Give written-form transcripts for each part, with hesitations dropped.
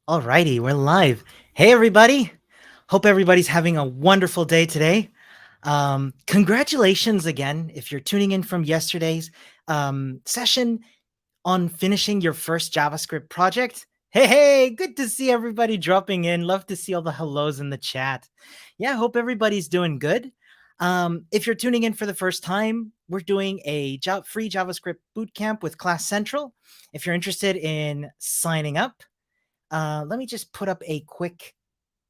Alrighty, we're live. Hey, everybody. Hope everybody's having a wonderful day today. Congratulations again if you're tuning in from yesterday's session on finishing your first JavaScript project. Hey, good to see everybody dropping in. Love to see all the hellos in the chat. Yeah, hope everybody's doing good. If you're tuning in for the first time, we're doing a free JavaScript bootcamp with Class Central. If you're interested in signing up, let me just put up a quick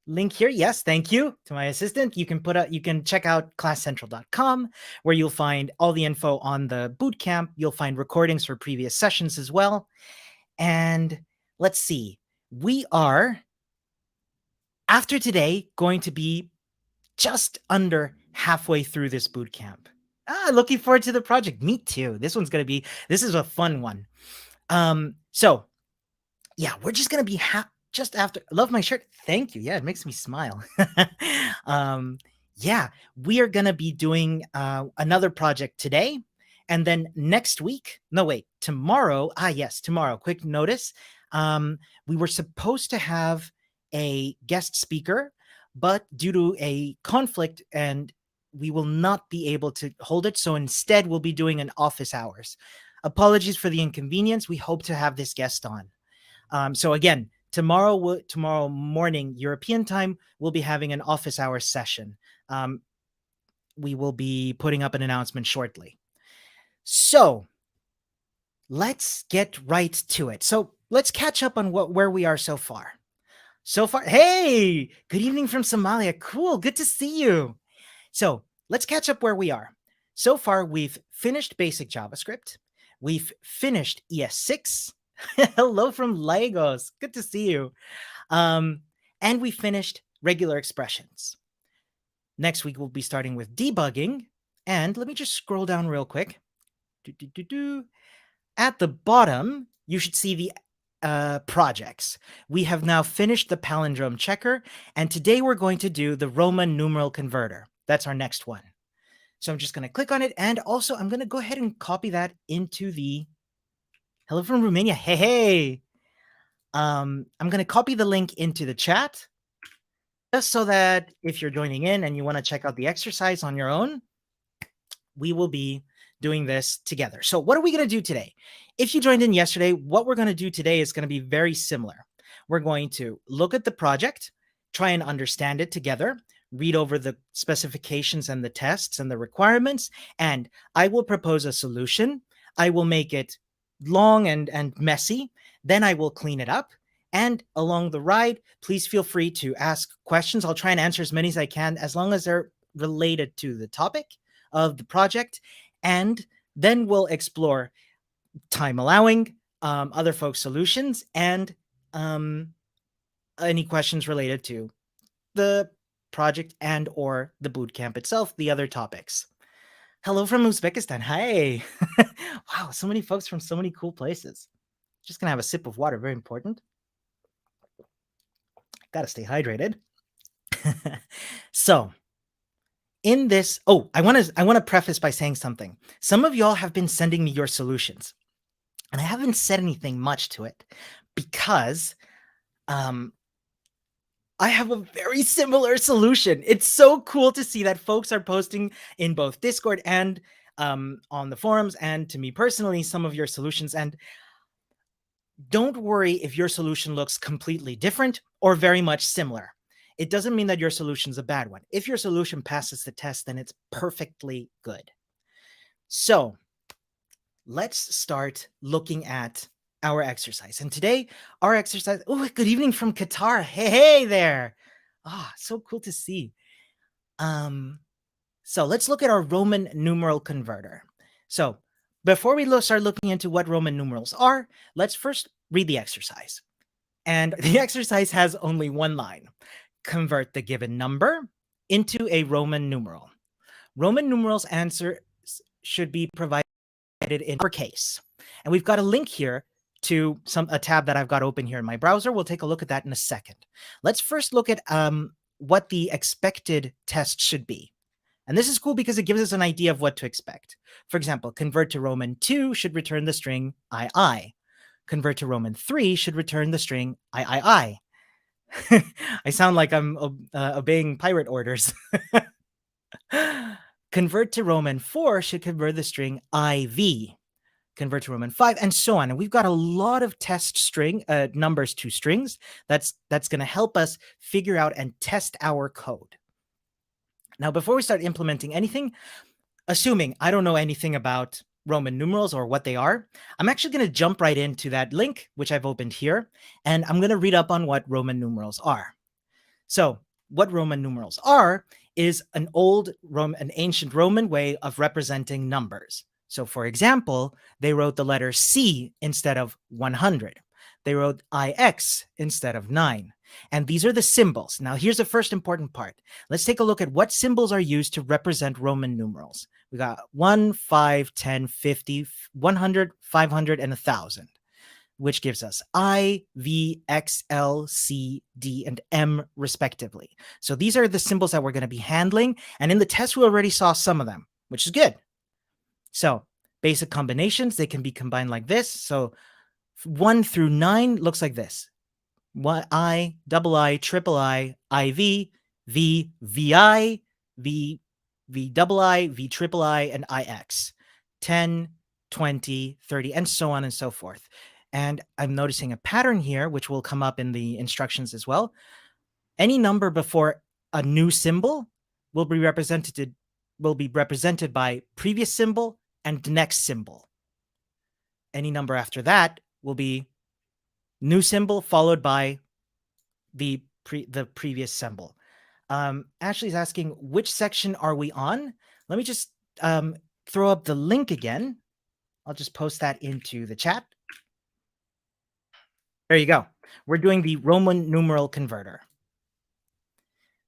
link here. Yes, thank you to my assistant. You can check out classcentral.com where you'll find all the info on the bootcamp. You'll find recordings for previous sessions as well. And let's see. We are after today going to be just under halfway through this bootcamp. Looking forward to the project. Me too. This is a fun one. So yeah, we're just gonna be just after. Love my shirt. Thank you. Yeah, it makes me smile. Yeah, we are gonna be doing another project today, and then next week. No, wait, tomorrow. Yes, tomorrow. Quick notice. We were supposed to have a guest speaker, but due to a conflict, and we will not be able to hold it. So instead, we'll be doing an office hours. Apologies for the inconvenience. We hope to have this guest on. So again, tomorrow morning European time, we'll be having an office hour session. We will be putting up an announcement shortly. So let's get right to it. So let's catch up on where we are so far. Hey, good evening from Somalia. Cool, good to see you. So let's catch up where we are. So far, we've finished basic JavaScript. We've finished ES6. Hello from Lagos. Good to see you. And we finished regular expressions. Next week, we'll be starting with debugging. And let me just scroll down real quick. At the bottom, you should see the projects. We have now finished the palindrome checker. And today we're going to do the Roman numeral converter. That's our next one. So I'm just going to click on it. And also, I'm going to go ahead and copy that into the... Hello from Romania. Hey. I'm going to copy the link into the chat just so that if you're joining in and you want to check out the exercise on your own, we will be doing this together. So what are we going to do today? If you joined in yesterday, what we're going to do today is going to be very similar. We're going to look at the project, try and understand it together, read over the specifications and the tests and the requirements, and I will propose a solution. I will make it long and messy. Then I will clean it up. And along the ride, please feel free to ask questions. I'll try and answer as many as I can, as long as they're related to the topic of the project. And then we'll explore, time allowing, other folks' solutions, and any questions related to the project and or the bootcamp itself, the other topics. Hello from Uzbekistan. Hi. Wow, so many folks from so many cool places. Just gonna have a sip of water, very important. Gotta stay hydrated. So in this, I want to preface by saying something. Some of y'all have been sending me your solutions, and I haven't said anything much to it because I have a very similar solution. It's so cool to see that folks are posting in both Discord and on the forums, and to me personally, some of your solutions. And don't worry if your solution looks completely different or very much similar. It doesn't mean that your solution's a bad one. If your solution passes the test, then it's perfectly good. So let's start looking at our exercise. And today, our exercise... Oh, good evening from Qatar. Hey there. So cool to see. So let's look at our Roman numeral converter. So before we start looking into what Roman numerals are, let's first read the exercise. And the exercise has only one line. Convert the given number into a Roman numeral. Roman numerals answers should be provided in uppercase. And we've got a link here to a tab that I've got open here in my browser. We'll take a look at that in a second. Let's first look at what the expected test should be. And this is cool because it gives us an idea of what to expect. For example, convert to Roman 2 should return the string I. Convert to Roman 3 should return the string I. I sound like I'm obeying pirate orders. Convert to Roman 4 should convert the string IV. Convert to Roman 5, and so on. And we've got a lot of test string numbers to strings. That's going to help us figure out and test our code. Now, before we start implementing anything, assuming I don't know anything about Roman numerals or what they are, I'm actually going to jump right into that link, which I've opened here, and I'm going to read up on what Roman numerals are. So what Roman numerals are is an ancient Roman way of representing numbers. So for example, they wrote the letter C instead of 100. They wrote IX instead of 9. And these are the symbols. Now here's the first important part. Let's take a look at what symbols are used to represent Roman numerals. We got 1, 5, 10, 50, 100, 500, and 1,000. Which gives us I, V, X, L, C, D, and M respectively. So these are the symbols that we're going to be handling. And in the test, we already saw some of them, which is good. So basic combinations, they can be combined like this. So 1 through 9 looks like this. I, double I, triple I, IV, V, VI, V, V double I, V triple I, and IX. 10, 20, 30, and so on and so forth. And I'm noticing a pattern here, which will come up in the instructions as well. Any number before a new symbol will be represented by previous symbol and next symbol. Any number after that will be new symbol followed by the previous symbol. Ashley's asking, which section are we on? Let me just throw up the link again. I'll just post that into the chat. There you go. We're doing the Roman numeral converter.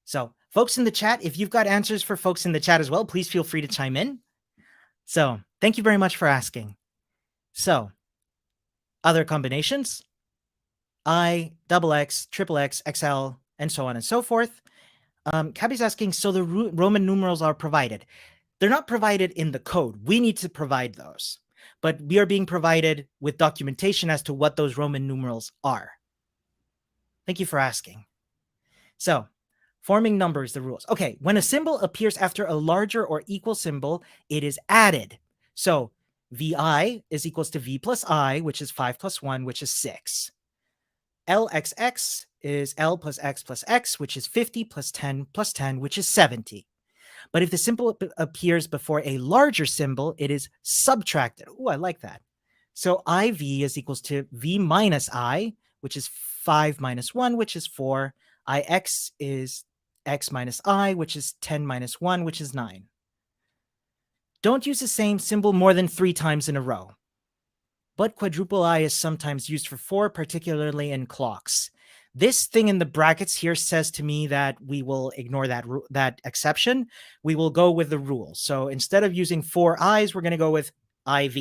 So folks in the chat, if you've got answers for folks in the chat as well, please feel free to chime in. So thank you very much for asking. So other combinations, I, double X, triple X, XL, and so on and so forth. Cabby's asking, so the Roman numerals are provided. They're not provided in the code. We need to provide those. But we are being provided with documentation as to what those Roman numerals are. Thank you for asking. So, forming numbers, the rules. Okay, when a symbol appears after a larger or equal symbol, it is added. So, VI is equals to V plus I, which is 5 plus 1, which is 6. LXX is L plus X, which is 50 plus 10 plus 10, which is 70. But if the symbol appears before a larger symbol, it is subtracted. Oh, I like that. So IV is equals to V minus I, which is 5 minus 1, which is 4. IX is X minus I, which is 10 minus 1, which is 9. Don't use the same symbol more than 3 times in a row. But quadruple I is sometimes used for 4, particularly in clocks. This thing in the brackets here says to me that we will ignore that exception. We will go with the rule. So instead of using 4 I's, we're going to go with IV.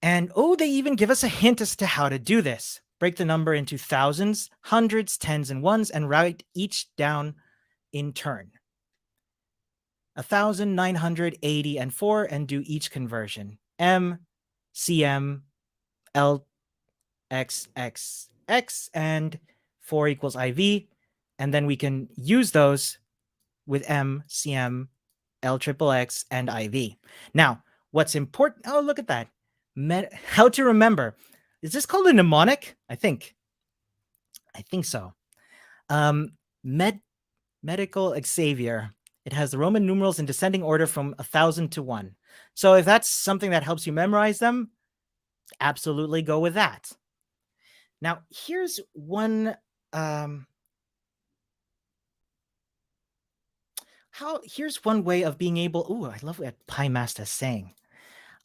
And oh, they even give us a hint as to how to do this. Break the number into thousands, hundreds, tens, and ones, and write each down in turn. 1,980 and 4, and do each conversion. M, CM, L, X, X, X, and 4 equals IV. And then we can use those with M, CM, L triple X, and IV. Now, what's important? Oh, look at that. How to remember. Is this called a mnemonic? I think so. Medical Xavier. It has the Roman numerals in descending order from 1,000 to 1. So if that's something that helps you memorize them, absolutely go with that. Now, here's one. Here's one way of being able. Oh, I love what Pi Master is saying.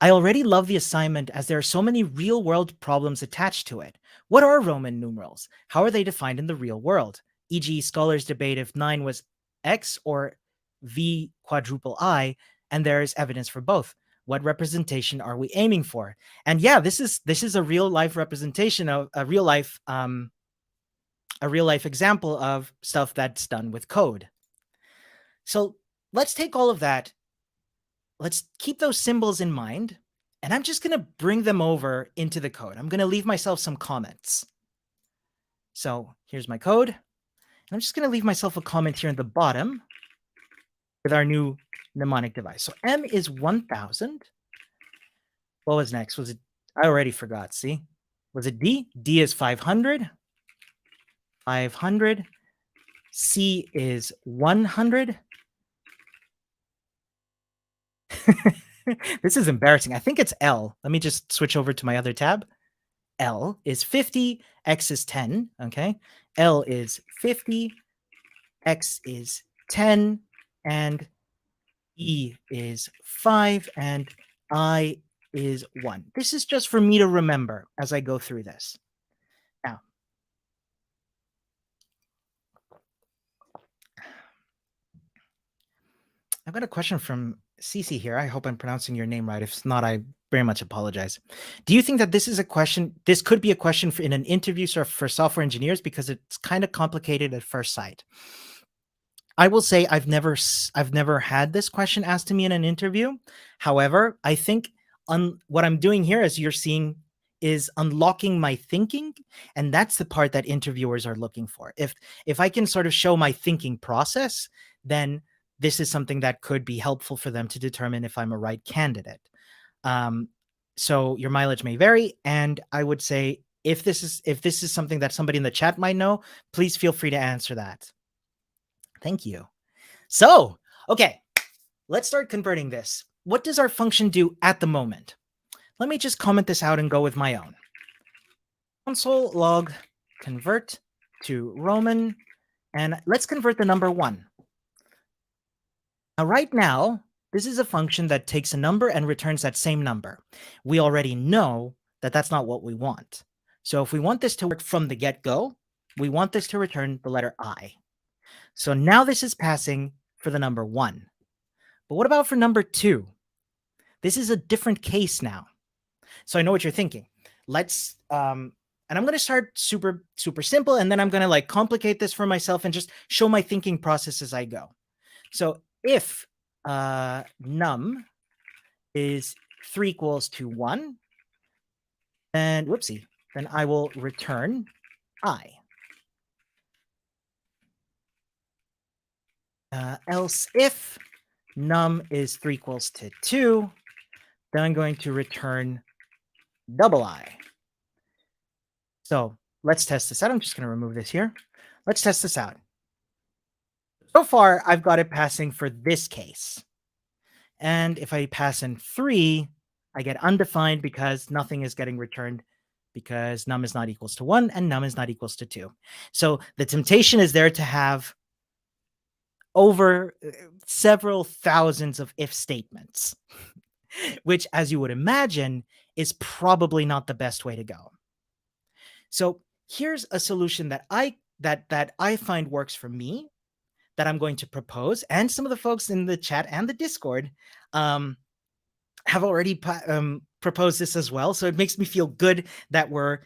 I already love the assignment as there are so many real-world problems attached to it. What are Roman numerals? How are they defined in the real world? E.g., scholars debate if 9 was X or V quadruple I, and there is evidence for both. What representation are we aiming for? And yeah, this is a real-life representation of a real-life example of stuff that's done with code. So let's take all of that. Let's keep those symbols in mind, and I'm just going to bring them over into the code. I'm going to leave myself some comments. So here's my code. I'm just going to leave myself a comment here in the bottom with our new mnemonic device. So M is 1000. What was next? Was it? I already forgot. See? Was it D? D is 500. 500. C is 100. This is embarrassing. I think it's L. Let me just switch over to my other tab. L is 50. X is 10. Okay. L is 50. X is 10. And E is 5. And I is 1. This is just for me to remember as I go through this. Now, I've got a question from Cece here. I hope I'm pronouncing your name right. If not, I very much apologize. Do you think that this is a question? This could be a question in an interview for software engineers because it's kind of complicated at first sight. I will say I've never had this question asked to me in an interview. However, I think what I'm doing here, as you're seeing, is unlocking my thinking, and that's the part that interviewers are looking for. If I can sort of show my thinking process, then this is something that could be helpful for them to determine if I'm a right candidate. So your mileage may vary, and I would say if this is something that somebody in the chat might know, please feel free to answer that. Thank you. So, okay, let's start converting this. What does our function do at the moment? Let me just comment this out and go with my own. Console log convert to Roman, and let's convert the number 1. Now, right now, this is a function that takes a number and returns that same number. We already know that that's not what we want. So if we want this to work from the get-go, we want this to return the letter I. So now this is passing for the number 1. But what about for number 2? This is a different case now. So I know what you're thinking. Let's, and I'm going to start super simple, and then I'm going to like complicate this for myself and just show my thinking process as I go. So if num is 3 equals to 1, then whoopsie, then I will return I. Else if num is 3 equals to 2, then I'm going to return double I. So let's test this out. I'm just going to remove this here. Let's test this out. So far, I've got it passing for this case. And if I pass in 3, I get undefined because nothing is getting returned because num is not equals to 1 and num is not equals to 2. So the temptation is there to have over several thousands of if statements, which, as you would imagine, is probably not the best way to go. So here's a solution that I find works for me, that I'm going to propose, and some of the folks in the chat and the Discord have already proposed this as well. So it makes me feel good that we're,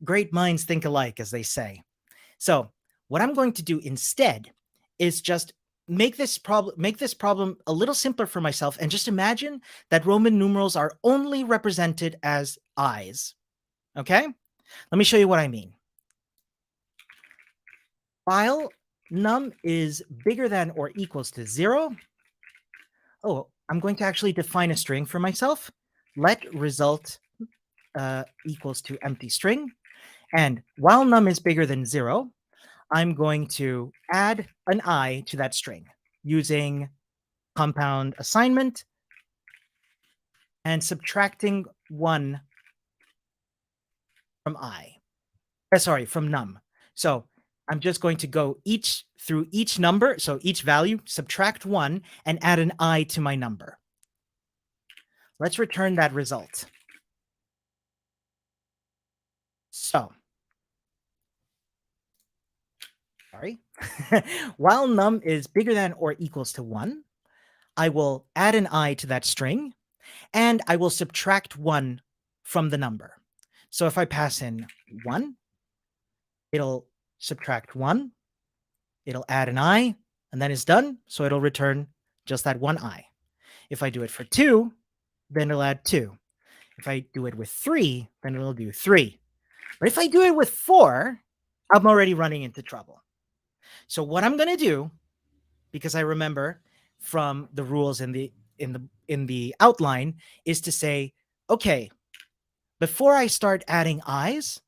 great minds think alike, as they say. So what I'm going to do instead is just make this problem a little simpler for myself, and just imagine that Roman numerals are only represented as I's. Okay? Let me show you what I mean. While num is bigger than or equals to 0, I'm going to actually define a string for myself. Let result equals to empty string. And while num is bigger than 0, I'm going to add an I to that string using compound assignment and subtracting 1 from from num. So I'm just going to go through each number, so each value, subtract 1, and add an I to my number. Let's return that result. So, sorry. While num is bigger than or equals to 1, I will add an I to that string, and I will subtract 1 from the number. So if I pass in 1, it'll subtract 1, it'll add an I, and then it's done. So it'll return just that 1 I. If I do it for 2, then it'll add 2. If I do it with 3, then it'll do 3. But if I do it with 4, I'm already running into trouble. So what I'm going to do, because I remember from the rules in the outline, is to say, okay, before I start adding i's,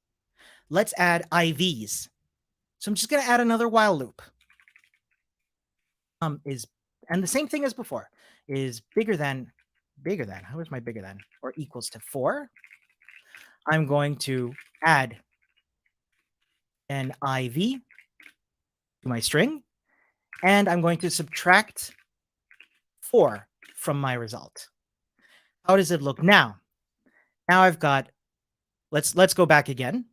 let's add iv's. So I'm just going to add another while loop. Is and the same thing as before is bigger than, how is my bigger than, or equals to 4. I'm going to add an iv to my string, and I'm going to subtract 4 from my result. How does it look now? Now I've got, let's go back again.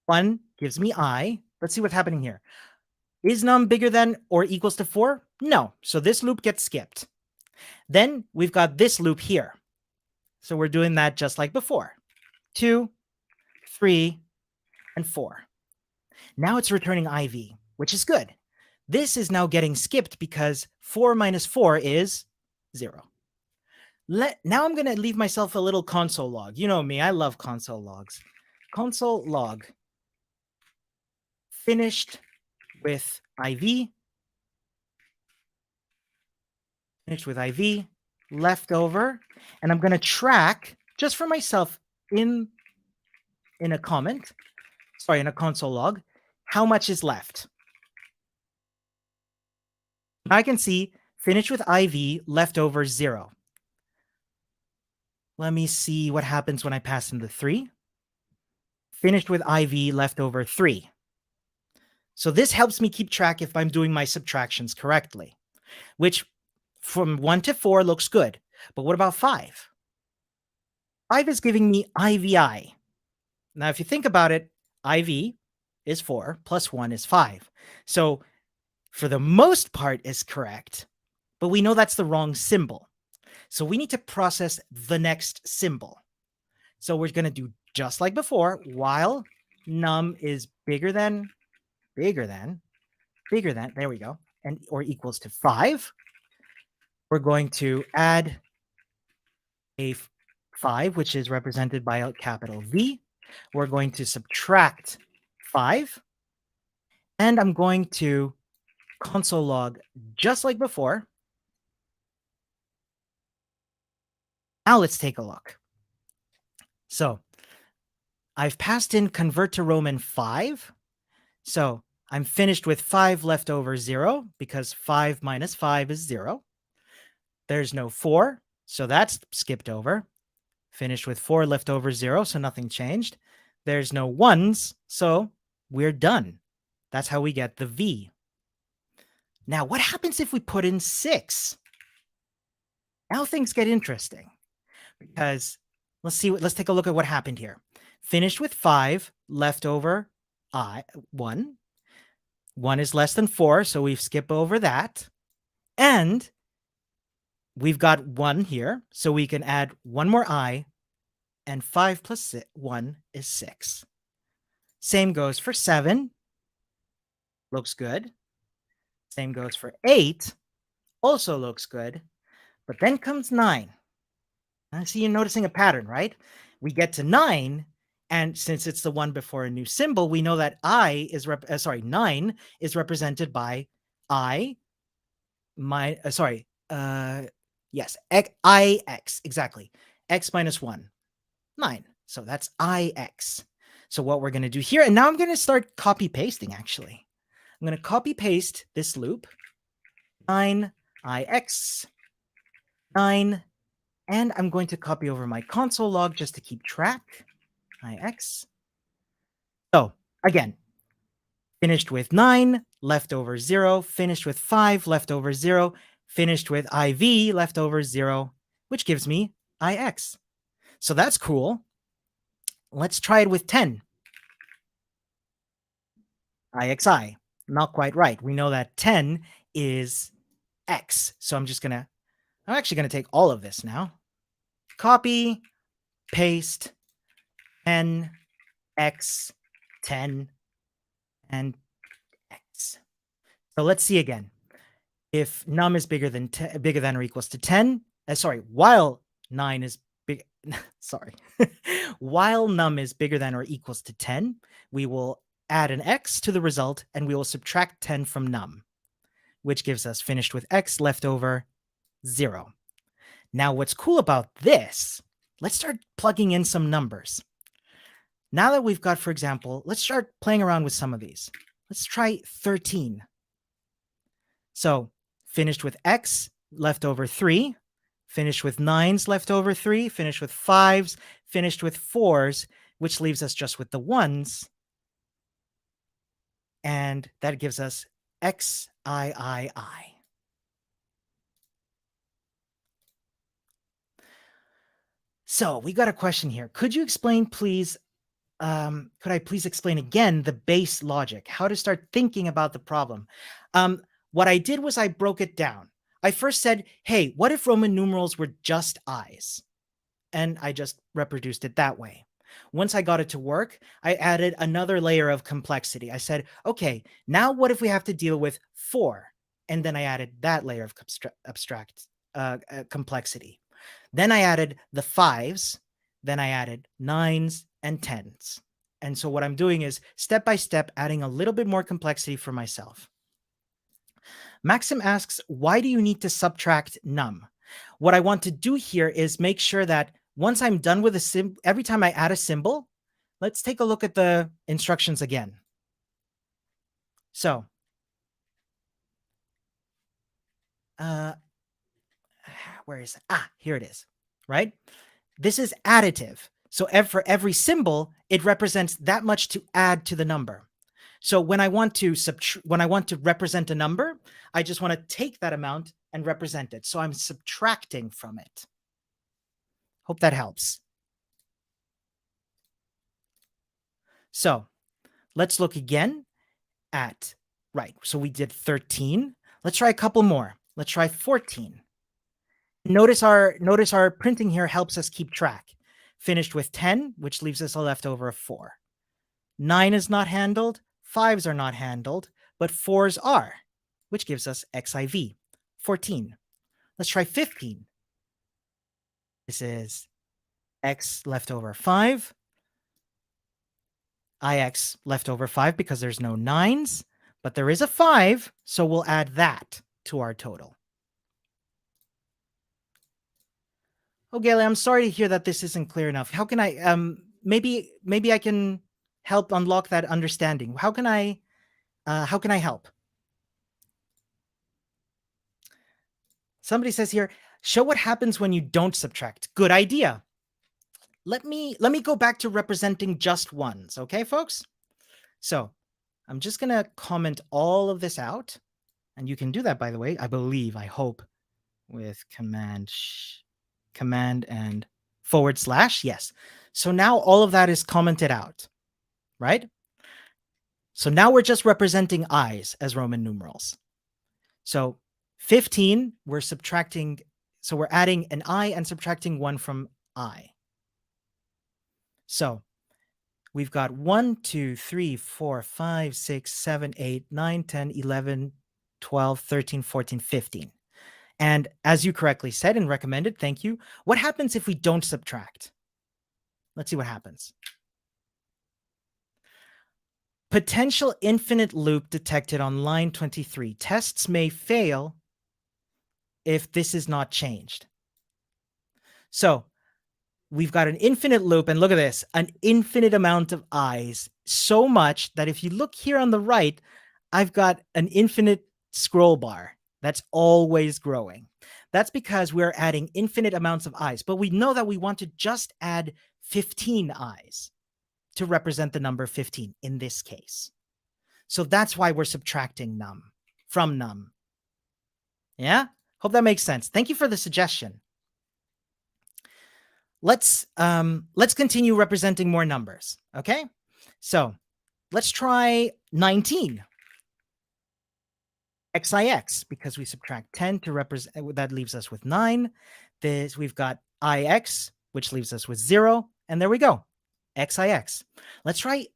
1 gives me I. Let's see what's happening here. Is num bigger than or equals to 4? No. So this loop gets skipped. Then we've got this loop here. So we're doing that just like before. 2, 3, and 4. Now it's returning iv, which is good. This is now getting skipped because 4 minus 4 is 0. Now I'm going to leave myself a little console log. You know me, I love console logs. Console log finished with iv, left over, and I'm going to track just for myself in a comment, in a console log, how much is left. I can see finished with iv, left over 0. Let me see what happens when I pass in the 3. Finished with iv, left over 3. So this helps me keep track if I'm doing my subtractions correctly, which from 1 to 4 looks good. But what about 5? 5 is giving me ivi. Now, if you think about it, iv is 4 plus 1 is 5. So for the most part is correct, but we know that's the wrong symbol. So we need to process the next symbol. So we're going to do just like before, while num is bigger than, there we go, and or equals to 5. We're going to add a 5, which is represented by a capital V. We're going to subtract 5. And I'm going to console log just like before. Now let's take a look. So I've passed in convert to Roman 5. So I'm finished with 5 left over 0 because 5 minus 5 is 0. There's no 4, so that's skipped over. Finished with 4 left over 0, so nothing changed. There's no 1s, so we're done. That's how we get the V. Now, what happens if we put in 6? Now things get interesting because let's take a look at what happened here. Finished with 5, left over 1. 1 is less than 4, so we skip over that. And we've got 1 here, so we can add 1 more I, and 5 plus 1 is 6. Same goes for 7. Looks good. Same goes for 8. Also looks good. But then comes 9. I see you're noticing a pattern, right? We get to 9, and since it's the one before a new symbol, we know that 9 is represented by ix, exactly. X minus 1, 9. So that's ix. So what we're going to do here, and now I'm going to start copy pasting actually. I'm going to copy paste this loop, 9ix, 9, and I'm going to copy over my console log just to keep track, ix. So again, finished with 9, left over 0, finished with 5, left over 0, finished with iv, left over 0, which gives me ix. So that's cool. Let's try it with 10. ixi. Not quite right. We know that 10 is x. So I'm actually going to take all of this now. Copy, paste, 10, x, 10, and x. So let's see again. If num is bigger than or equals to 10, while 9 is big, sorry, while num is bigger than or equals to 10, we will add an x to the result and we will subtract 10 from num, which gives us finished with x left over 0. Now, what's cool about this, let's start plugging in some numbers. Now that we've got, for example, let's start playing around with some of these. Let's try 13. So finished with x left over 3, finished with 9s left over 3, finished with 5s, finished with 4s, which leaves us just with the 1s. And that gives us XIII. So we got a question here. Could you explain, please, could I please explain again the base logic, how to start thinking about the problem? What I did was I broke it down. I first said, hey, what if Roman numerals were just i's? And I just reproduced it that way. Once I got it to work, I added another layer of complexity. I said, okay, now what if we have to deal with 4? And then I added that layer of abstract complexity. Then I added the 5s, then I added 9s and 10s. And so what I'm doing is step by step adding a little bit more complexity for myself. Maxim asks, why do you need to subtract num? What I want to do here is make sure that once I'm done with a symbol, every time I add a symbol, let's take a look at the instructions again. So, where is it? Here it is, right? This is additive. So for every symbol, it represents that much to add to the number. So when I want to represent a number, I just want to take that amount and represent it. So I'm subtracting from it. Hope that helps. So let's look again at, right, so we did 13. Let's try a couple more. Let's try 14. Notice our printing here helps us keep track. Finished with 10, which leaves us a leftover of 4. 9 is not handled, 5s are not handled, but 4s are, which gives us XIV, 14. Let's try 15. This is X left over 5, IX left over 5 because there's no 9s, but there is a 5, so we'll add that to our total. Oh, Gayle, I'm sorry to hear that this isn't clear enough. How can I, maybe I can help unlock that understanding. How can I help? Somebody says here, show what happens when you don't subtract. Good idea. Let me go back to representing just ones, okay, folks? So I'm just gonna comment all of this out, and you can do that, by the way, I hope, with command and /. Yes. So now all of that is commented out, right? So now we're just representing i's as Roman numerals. So 15, we're subtracting, so we're adding an I and subtracting 1 from I. So we've got 1, 2, 3, 4, 5, 6, 7, 8, 9, 10, 11, 12, 13, 14, 15. And as you correctly said and recommended, thank you. What happens if we don't subtract? Let's see what happens. Potential infinite loop detected on line 23. Tests may fail if this is not changed. So we've got an infinite loop, and look at this, an infinite amount of i's, so much that if you look here on the right, I've got an infinite scroll bar that's always growing. That's because we're adding infinite amounts of i's, but we know that we want to just add 15 i's to represent the number 15 in this case. So that's why we're subtracting num from num. Yeah? Hope that makes sense. Thank you for the suggestion. Let's continue representing more numbers, okay? So let's try 19. XIX, because we subtract 10 to represent, that leaves us with 9. We've got IX, which leaves us with 0, and there we go, XIX. Let's try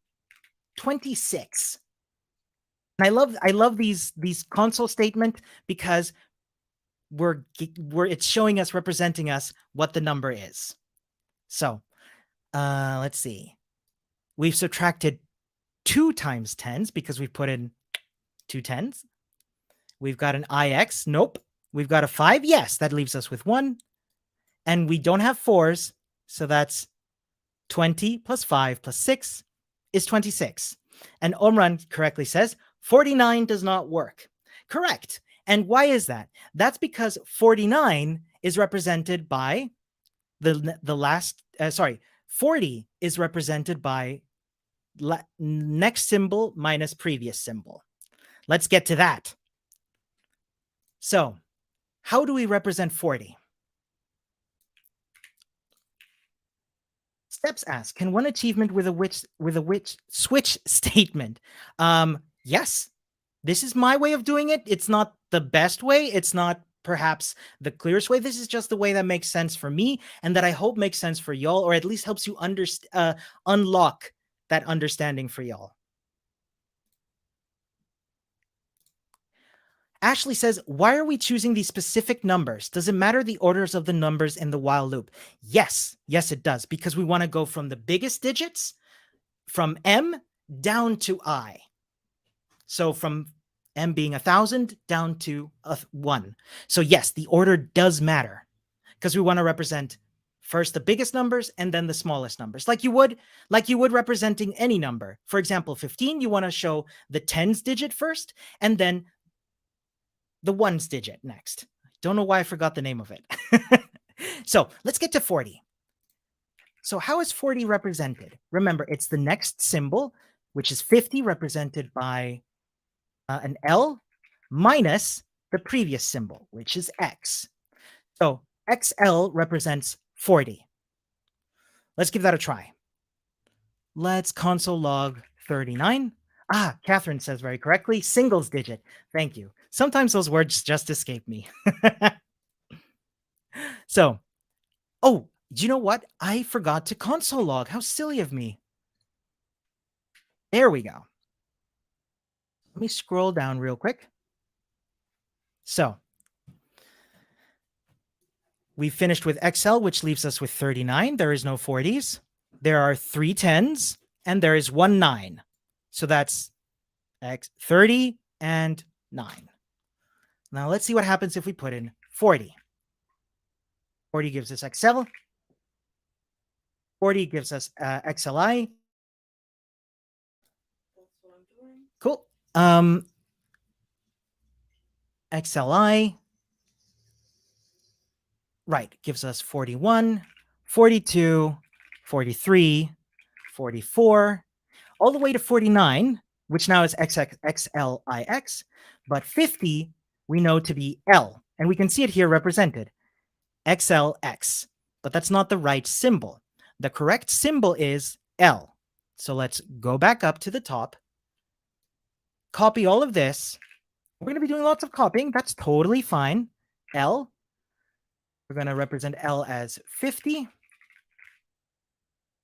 26. And I love these console statement because it's showing us, representing us what the number is. So let's see. We've subtracted 2 times 10s because we put in 2 10s. We've got an ix. Nope. We've got a 5. Yes, that leaves us with 1. And we don't have 4s. So that's 20 plus 5 plus 6 is 26. And Omran correctly says 49 does not work. Correct. And why is that? That's because 49 is represented by the last, 40 is represented by next symbol minus previous symbol. Let's get to that. So how do we represent 40? Steps asks, can one achievement with a switch statement? Yes, this is my way of doing it. It's not the best way. It's not perhaps the clearest way. This is just the way that makes sense for me and that I hope makes sense for y'all, or at least helps you unlock that understanding for y'all. Ashley says, why are we choosing these specific numbers? Does it matter the orders of the numbers in the while loop? Yes, it does, because we want to go from the biggest digits, from M down to I. So from M being 1,000 down to 1. So yes, the order does matter because we want to represent first the biggest numbers and then the smallest numbers, like you would representing any number. For example, 15, you want to show the tens digit first and then the ones digit next. Don't know why I forgot the name of it. So let's get to 40. So how is 40 represented? Remember, it's the next symbol, which is 50, represented by an L minus the previous symbol, which is X. So XL represents 40. Let's give that a try. Let's console log 39. Catherine says very correctly, singles digit. Thank you. Sometimes those words just escape me. So, do you know what? I forgot to console log. How silly of me. There we go. Let me scroll down real quick. So, we finished with XL, which leaves us with 39. There is no 40s. There are 3 10s, and there is 1 9. So that's X 30 and 9. Now let's see what happens if we put in 40. 40 gives us XL. 40 gives us XLI. That's what I'm doing. Cool. XLI. Right, gives us 41, 42, 43, 44, all the way to 49, which now is XXXLIX, but 50 we know to be L, and we can see it here represented, XLX, but that's not the right symbol. The correct symbol is L. So let's go back up to the top, copy all of this. We're going to be doing lots of copying. That's totally fine. L. We're going to represent L as 50.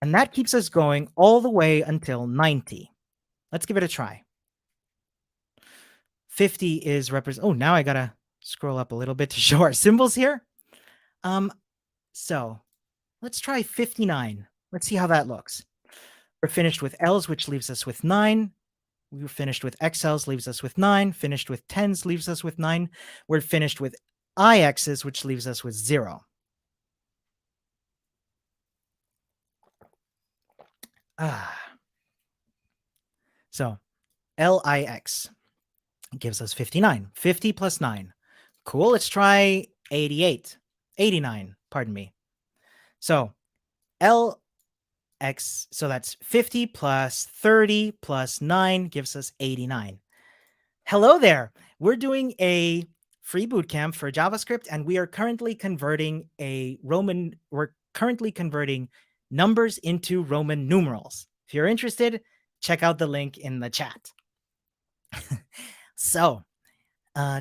And that keeps us going all the way until 90. Let's give it a try. 50 is now I got to scroll up a little bit to show our symbols here. So let's try 59. Let's see how that looks. We're finished with L's, which leaves us with 9. We were finished with XLs, leaves us with 9. Finished with 10s, leaves us with 9. We're finished with IXs, which leaves us with 0. So LIX gives us 59. 50 plus 9. Cool. Let's try 88. 89, pardon me. So LX, so that's 50 plus 30 plus 9 gives us 89. Hello there. We're doing a free bootcamp for JavaScript, and we are currently converting numbers into Roman numerals. If you're interested, check out the link in the chat. So,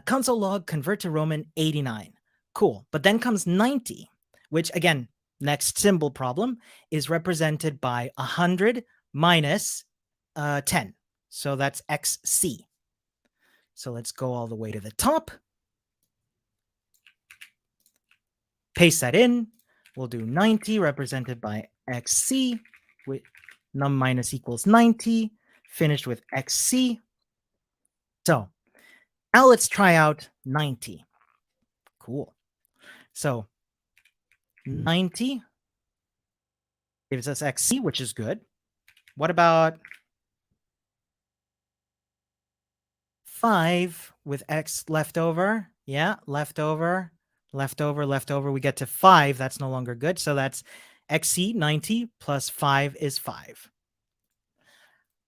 console log convert to Roman 89. Cool. But then comes 90, which again, next symbol problem, is represented by 100 minus 10. So that's XC. So let's go all the way to the top. Paste that in. we'll do 90 represented by xc with num minus equals 90, finished with xc. So now let's try out 90. Cool. So 90 gives us xc, which is good. What about 5 with x left over? Yeah, left over. We get to 5. That's no longer good. So that's xc 90 plus 5 is 5.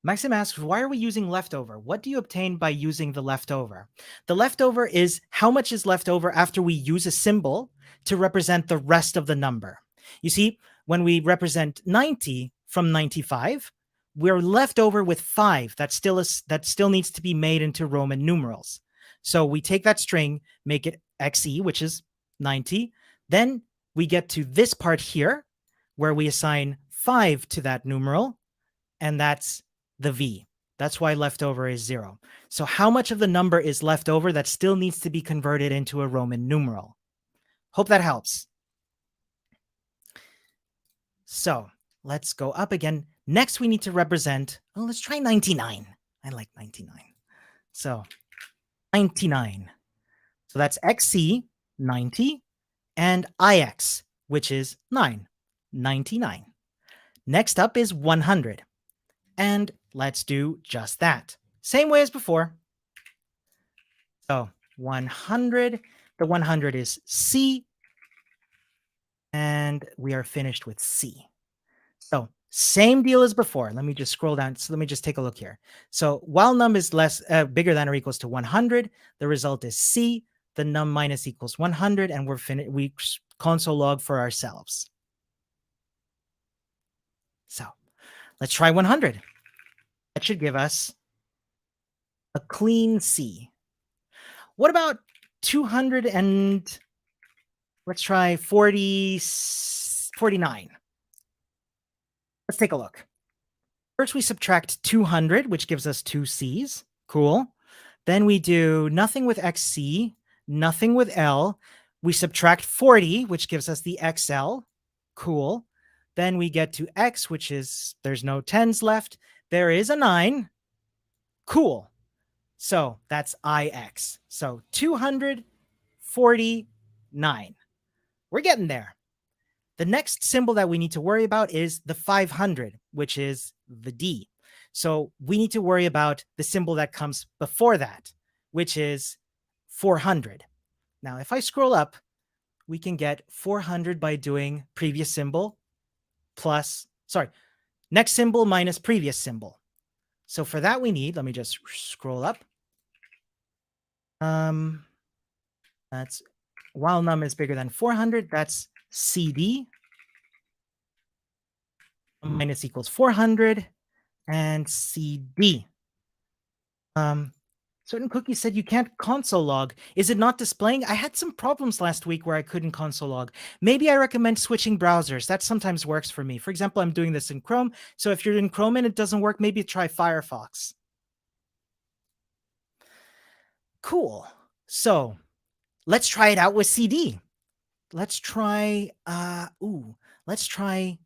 Maxim asks, why are we using leftover? What do you obtain by using the leftover? The leftover is how much is left over after we use a symbol to represent the rest of the number. You see, when we represent 90 from 95, we're left over with 5 that still needs to be made into Roman numerals. So we take that string, make it xe, which is 90. Then we get to this part here where we assign 5 to that numeral, and that's the v. That's why leftover is 0. So how much of the number is left over that still needs to be converted into a Roman numeral? Hope that helps. So let's go up again. Next, we need to represent, let's try 99. I like 99. So 99. So that's xc, 90, and ix, which is 9, 99. Next up is 100. And let's do just that. Same way as before. So 100, the 100 is C, and we are finished with C. So same deal as before. Let me just scroll down. So let me just take a look here. So while num is bigger than or equals to 100, the result is C, the num minus equals 100, and we console log for ourselves. So let's try 100. That should give us a clean C. What about 200 and let's try 49. Let's take a look. First, we subtract 200, which gives us 2 C's. Cool. Then we do nothing with XC, nothing with L. We subtract 40, which gives us the XL. Cool. Then we get to X, which is, there's no 10s left. There is a 9. Cool. So that's IX. So 249. We're getting there. The next symbol that we need to worry about is the 500, which is the D. So we need to worry about the symbol that comes before that, which is 400. Now, if I scroll up, we can get 400 by doing previous symbol plus, next symbol minus previous symbol. So for that we need, let me just scroll up. That's while num is bigger than 400, that's CD minus equals 400 and CD. Certain Cookie said you can't console log. Is it not displaying? I had some problems last week where I couldn't console log. Maybe I recommend switching browsers. That sometimes works for me. For example, I'm doing this in Chrome. So if you're in Chrome and it doesn't work, maybe try Firefox. Cool. So let's try it out with CD. Let's try, let's try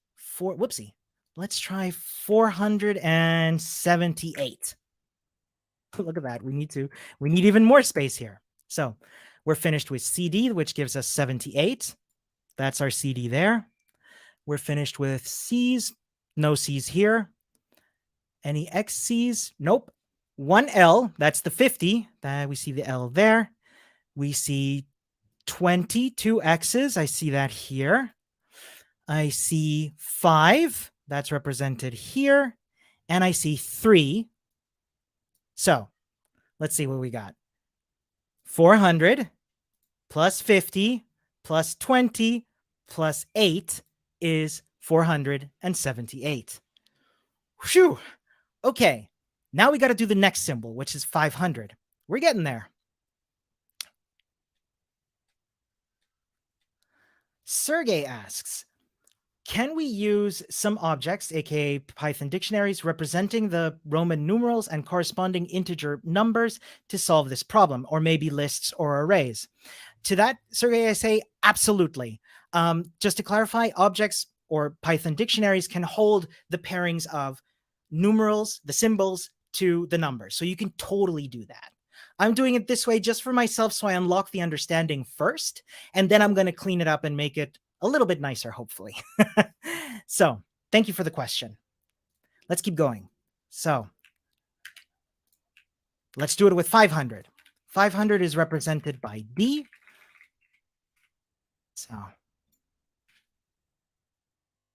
478. Look at that. We need even more space here. So we're finished with CD, which gives us 78. That's our CD there. We're finished with C's. No C's here. Any XC's? Nope. One L, that's the 50. We see the L there. We see 22 X's. I see that here. I see 5. That's represented here. And I see 3. So let's see what we got. 400 plus 50 plus 20 plus 8 is 478. Whew. Okay, now we got to do the next symbol, which is 500. We're getting there. Sergey asks, can we use some objects, aka Python dictionaries, representing the Roman numerals and corresponding integer numbers to solve this problem, or maybe lists or arrays? To that, Sergey, I say absolutely. Just to clarify, objects or Python dictionaries can hold the pairings of numerals, the symbols, to the numbers. So you can totally do that. I'm doing it this way just for myself, so I unlock the understanding first, and then I'm going to clean it up and make it a little bit nicer, hopefully. So thank you for the question. Let's keep going. So let's do it with 500. 500 is represented by D. So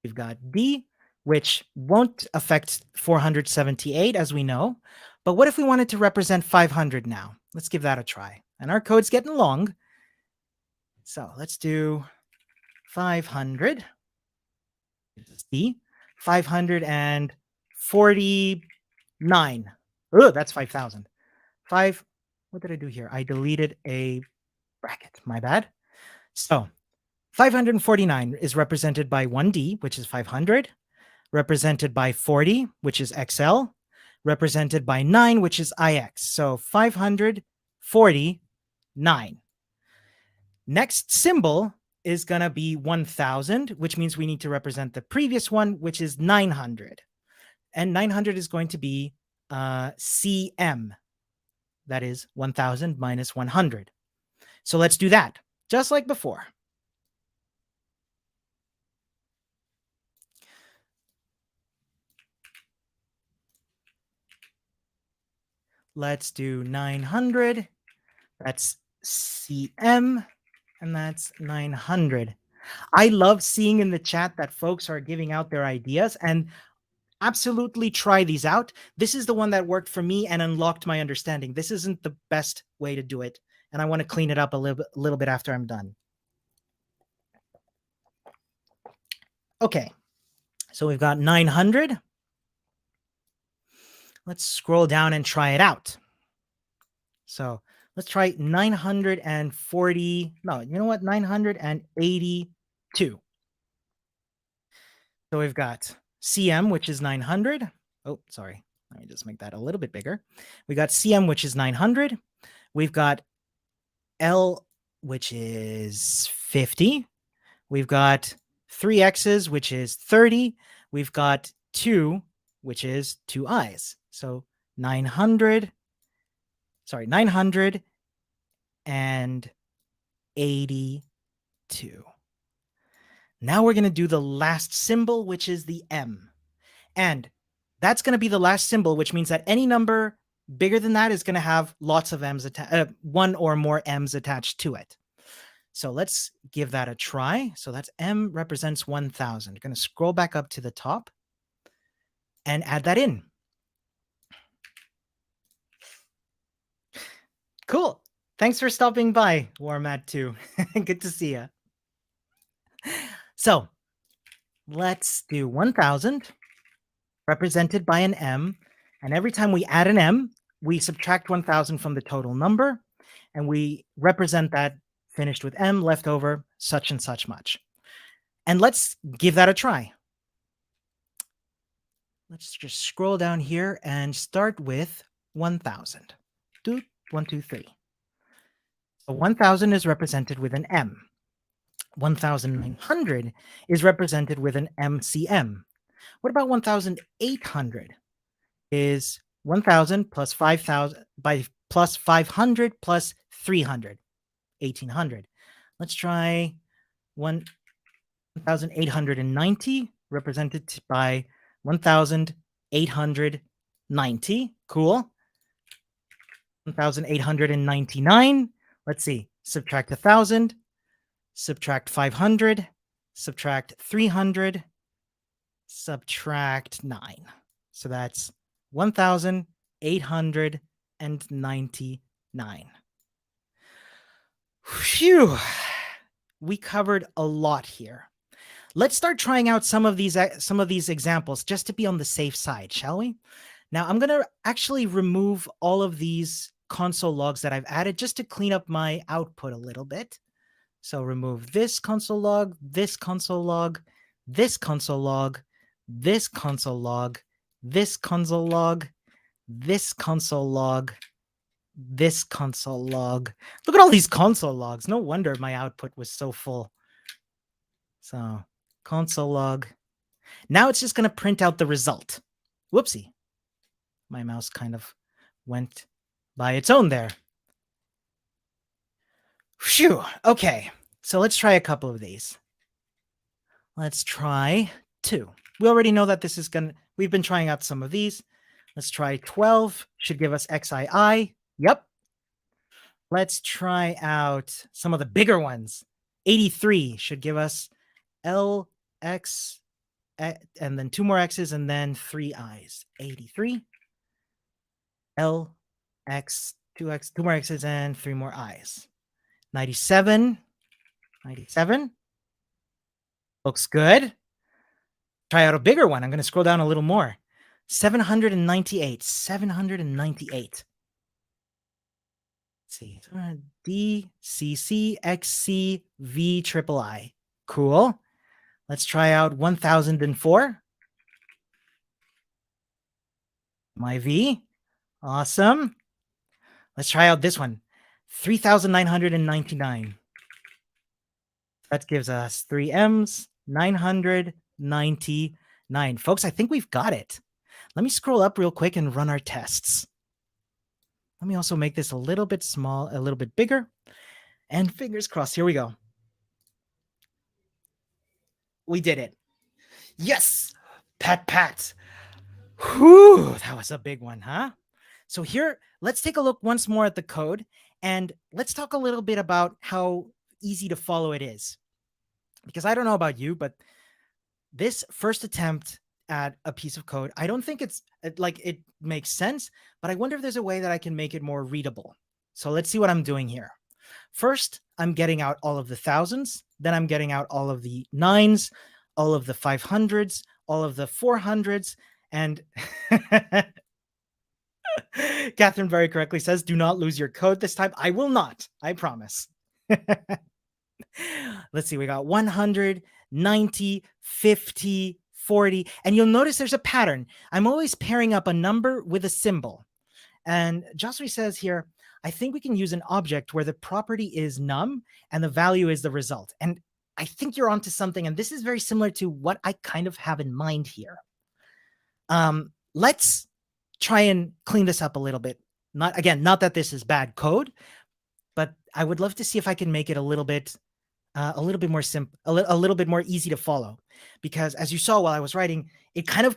we've got D, which won't affect 478, as we know. But what if we wanted to represent 500 now? Let's give that a try. And our code's getting long. So let's do 500. D, 549. Oh, that's 5,000. What did I do here? I deleted a bracket. My bad. So 549 is represented by 1D, which is 500, represented by 40, which is XL, represented by 9, which is IX. So 549. Next symbol is going to be 1,000, which means we need to represent the previous one, which is 900. And 900 is going to be CM. That is 1,000 minus 100. So let's do that, just like before. Let's do 900. That's CM, and that's 900. I love seeing in the chat that folks are giving out their ideas, and absolutely try these out. This is the one that worked for me and unlocked my understanding. This isn't the best way to do it, and I want to clean it up a little bit after I'm done. Okay, so we've got 900. Let's scroll down and try it out. So let's try 940. No, you know what? 982. So we've got CM, which is 900. Oh, sorry. Let me just make that a little bit bigger. We got CM, which is 900. We've got L, which is 50. We've got 3 X's, which is 30. We've got 2, which is 2 I's. So 982. Now we're going to do the last symbol, which is the M. And that's going to be the last symbol, which means that any number bigger than that is going to have lots of M's, one or more M's attached to it. So let's give that a try. So that's M represents 1,000. Going to scroll back up to the top and add that in. Cool. Thanks for stopping by, Warmat2. Good to see you. So let's do 1,000 represented by an M. And every time we add an M, we subtract 1,000 from the total number, and we represent that finished with M, left over such and such much. And let's give that a try. Let's just scroll down here and start with 1,000. 1, 2, 3. So 1,000 is represented with an M. 1,900 is represented with an MCM. What about 1,800? Is 1,000 plus 5,000 by plus 500 plus 300, 1,800. Let's try 1,890 represented by 1,890. Cool. 1,899. Let's see. Subtract 1,000. Subtract 500. Subtract 300. Subtract 9. So that's 1,899. Phew. We covered a lot here. Let's start trying out some of these examples just to be on the safe side, shall we? Now I'm going to actually remove all of these console logs that I've added just to clean up my output a little bit. So remove this console log, this console log, this console log, this console log, this console log, this console log, this console log. Look at all these console logs. No wonder my output was so full. So console log. Now it's just going to print out the result. Whoopsie. My mouse kind of went by its own there. Phew. Okay. So let's try a couple of these. Let's try 2. We already know that this is going to, we've been trying out some of these. Let's try 12. Should give us XII. Yep. Let's try out some of the bigger ones. 83 should give us LX and then 2 more X's and then 3 I's. 83. LX, 2X, 2 more X's and 3 more I's. 97. 97. Looks good. Try out a bigger one. I'm going to scroll down a little more. 798. 798. Let's see. D, C, C, X, C, V, triple I. Cool. Let's try out 1004. My V. Awesome. Let's try out this one. 3,999. That gives us 3 M's, 999. Folks, I think we've got it. Let me scroll up real quick and run our tests. Let me also make this a little bit small, a little bit bigger. And fingers crossed, here we go. We did it. Yes, pat, pat. Whew, that was a big one, huh? So here, let's take a look once more at the code and let's talk a little bit about how easy to follow it is. Because I don't know about you, but this first attempt at a piece of code, I don't think it's like it makes sense, but I wonder if there's a way that I can make it more readable. So let's see what I'm doing here. First, I'm getting out all of the thousands. Then I'm getting out all of the nines, all of the 500s, all of the 400s. And Catherine very correctly says, do not lose your code this time. I will not. I promise. Let's see. We got 100, 90, 50, 40. And you'll notice there's a pattern. I'm always pairing up a number with a symbol. And Josry says here, I think we can use an object where the property is num and the value is the result. And I think you're onto something. And this is very similar to what I kind of have in mind here. Let's try and clean this up a little bit. Not that this is bad code, but I would love to see if I can make it a little bit more simple, a little bit more easy to follow. Because as you saw while I was writing, it kind of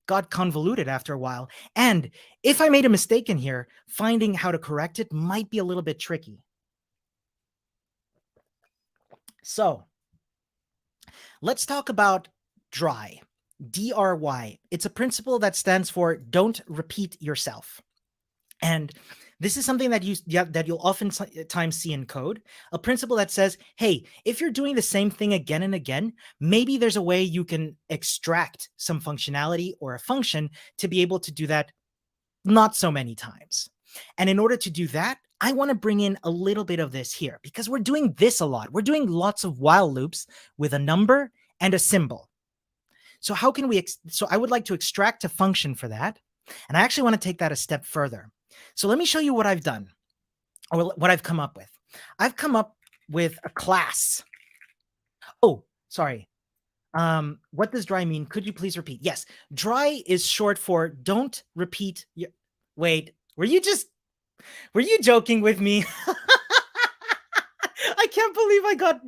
got convoluted after a while. And if I made a mistake in here, finding how to correct it might be a little bit tricky. So let's talk about dry. DRY. It's a principle that stands for don't repeat yourself. And this is something that you'll oftentimes see in code, a principle that says, hey, if you're doing the same thing again and again, maybe there's a way you can extract some functionality or a function to be able to do that not so many times. And in order to do that, I want to bring in a little bit of this here because we're doing this a lot. We're doing lots of while loops with a number and a symbol. So how can we, so I would like to extract a function for that. And I actually want to take that a step further. So let me show you what I've done or what I've come up with. I've come up with a class. Oh, sorry. What does dry mean? Could you please repeat? Yes. Dry is short for don't repeat. Wait, were you joking with me? I can't believe I got...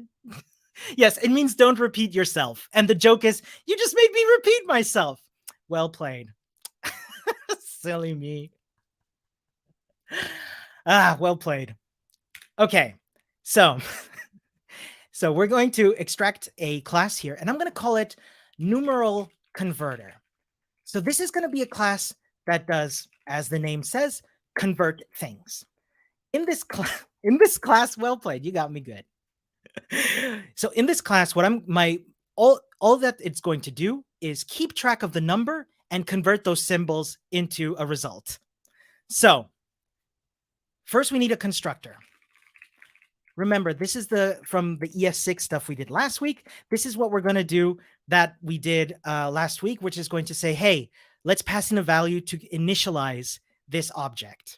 Yes, it means don't repeat yourself. And the joke is, you just made me repeat myself. Well played. Silly me. Well played. Okay, so we're going to extract a class here, and I'm going to call it Numeral Converter. So this is going to be a class that does, as the name says, convert things. In this class, well played. You got me good. So in this class, what all that it's going to do is keep track of the number and convert those symbols into a result. So first we need a constructor. Remember, this is from the ES6 stuff we did last week. This is what we're going to do that we did last week, which is going to say, hey, let's pass in a value to initialize this object.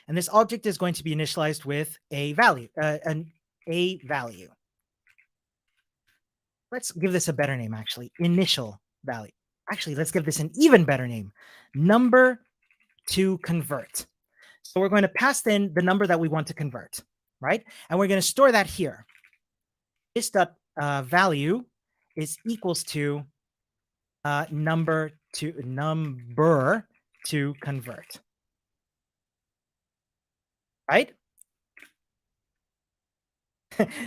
And this object is going to be initialized with a value, a value. Let's give this a better name, actually. Initial value. Actually, let's give this an even better name. Number to convert. So we're going to pass in the number that we want to convert, right? And we're going to store that here. This dot value is equals to number to convert, right?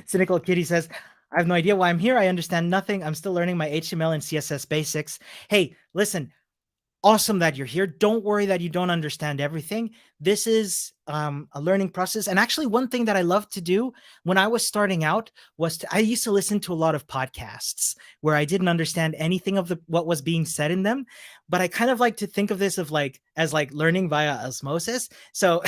Cynical Kitty says, I have no idea why I'm here. I understand nothing. I'm still learning my HTML and CSS basics. Hey, listen, awesome that you're here. Don't worry that you don't understand everything. This is a learning process. And actually, one thing that I love to do when I was starting out was I used to listen to a lot of podcasts where I didn't understand anything of what was being said in them. But I kind of like to think of this as learning via osmosis. So,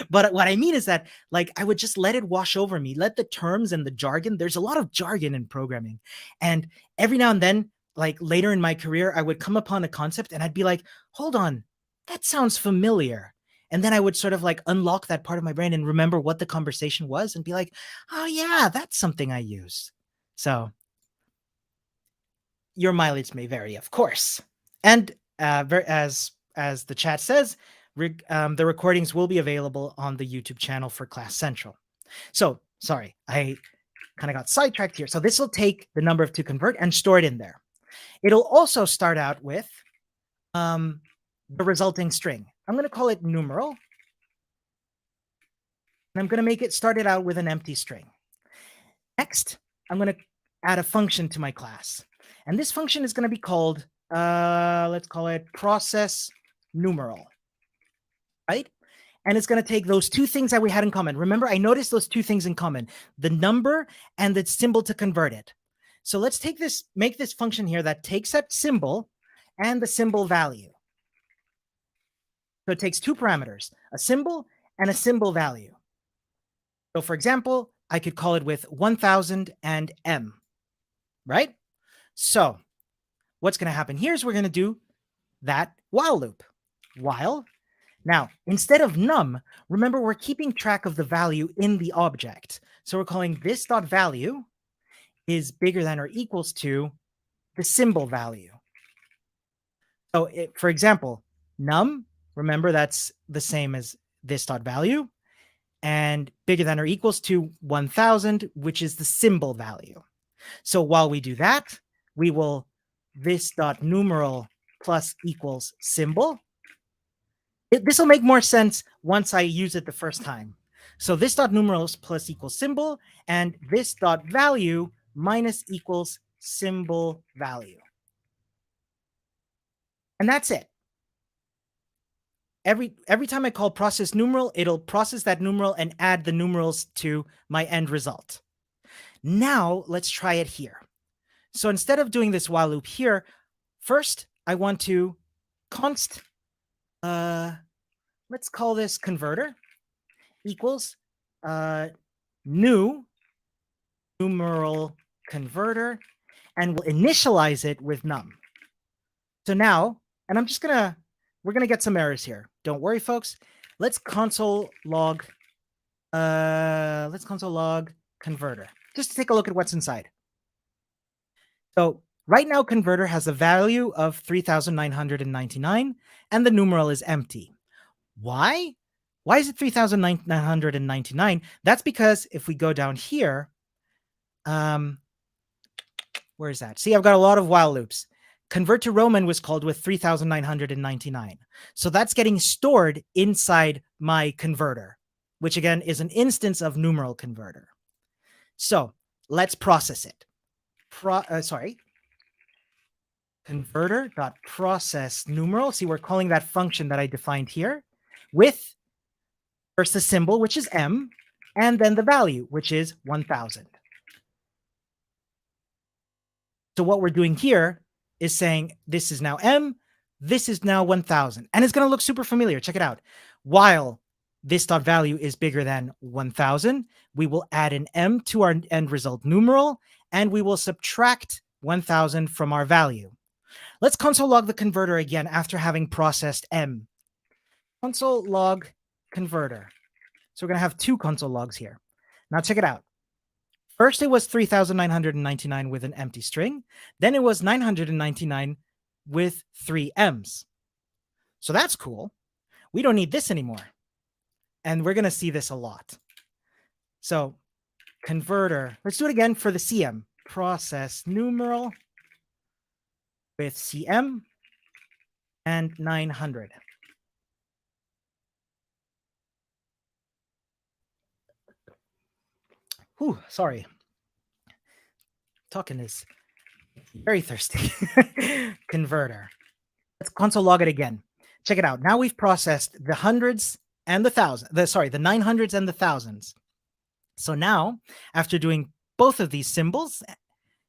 but what I mean is that I would just let it wash over me, let the terms and the jargon. There's a lot of jargon in programming, and every now and then, later in my career, I would come upon a concept and I'd be like, hold on, that sounds familiar. And then I would sort of unlock that part of my brain and remember what the conversation was and be like, oh yeah, that's something I use. So your mileage may vary, of course. And as the chat says, the recordings will be available on the YouTube channel for Class Central. So sorry, I kind of got sidetracked here. So this will take the number to convert and store it in there. It'll also start out with the resulting string. I'm going to call it numeral. And I'm going to make it started out with an empty string. Next, I'm going to add a function to my class. And this function is going to be called, let's call it process numeral, right? And it's going to take those two things that we had in common. Remember, I noticed those two things in common, the number and the symbol to convert it. So let's make this function here that takes that symbol and the symbol value. So it takes two parameters, a symbol and a symbol value. So for example, I could call it with 1000 and M, right? So what's going to happen here is we're going to do that while loop. While. Now, instead of num, remember we're keeping track of the value in the object. So we're calling this dot value is bigger than or equals to the symbol value. So for example, num, remember that's the same as this dot value, and bigger than or equals to 1000, which is the symbol value. So while we do that, we will this dot numeral plus equals symbol. This will make more sense once I use it the first time. So this dot numerals plus equals symbol, and this dot value minus equals symbol value. And that's it. Every time I call process numeral, it'll process that numeral and add the numerals to my end result. Now let's try it here. So instead of doing this while loop here, first I want to const, let's call this converter equals new numeral converter, and we'll initialize it with num. So now, and we're gonna get some errors here. Don't worry, folks. Let's console log converter, just to take a look at what's inside. So right now, converter has a value of 3,999, and the numeral is empty. Why? Why is it 3,999? That's because if we go down here, where is that? See, I've got a lot of while loops. Convert to Roman was called with 3,999. So that's getting stored inside my converter, which again is an instance of numeral converter. So let's process it. Converter.process numeral. See, we're calling that function that I defined here with first the symbol, which is M, and then the value, which is 1000. So what we're doing here is saying this is now M, this is now 1000. And it's going to look super familiar. Check it out. While this dot value is bigger than 1000, we will add an M to our end result numeral, and we will subtract 1000 from our value. Let's console log the converter again after having processed M. Console log converter. So we're going to have two console logs here. Now check it out. First, it was 3,999 with an empty string. Then it was 999 with 3 M's. So that's cool. We don't need this anymore. And we're going to see this a lot. So converter, let's do it again for the CM. Process numeral with CM and 900. Whew, sorry. Talking is very thirsty. Converter. Let's console log it again. Check it out. Now we've processed the hundreds and the thousands. The 900s and the thousands. So now, after doing both of these symbols,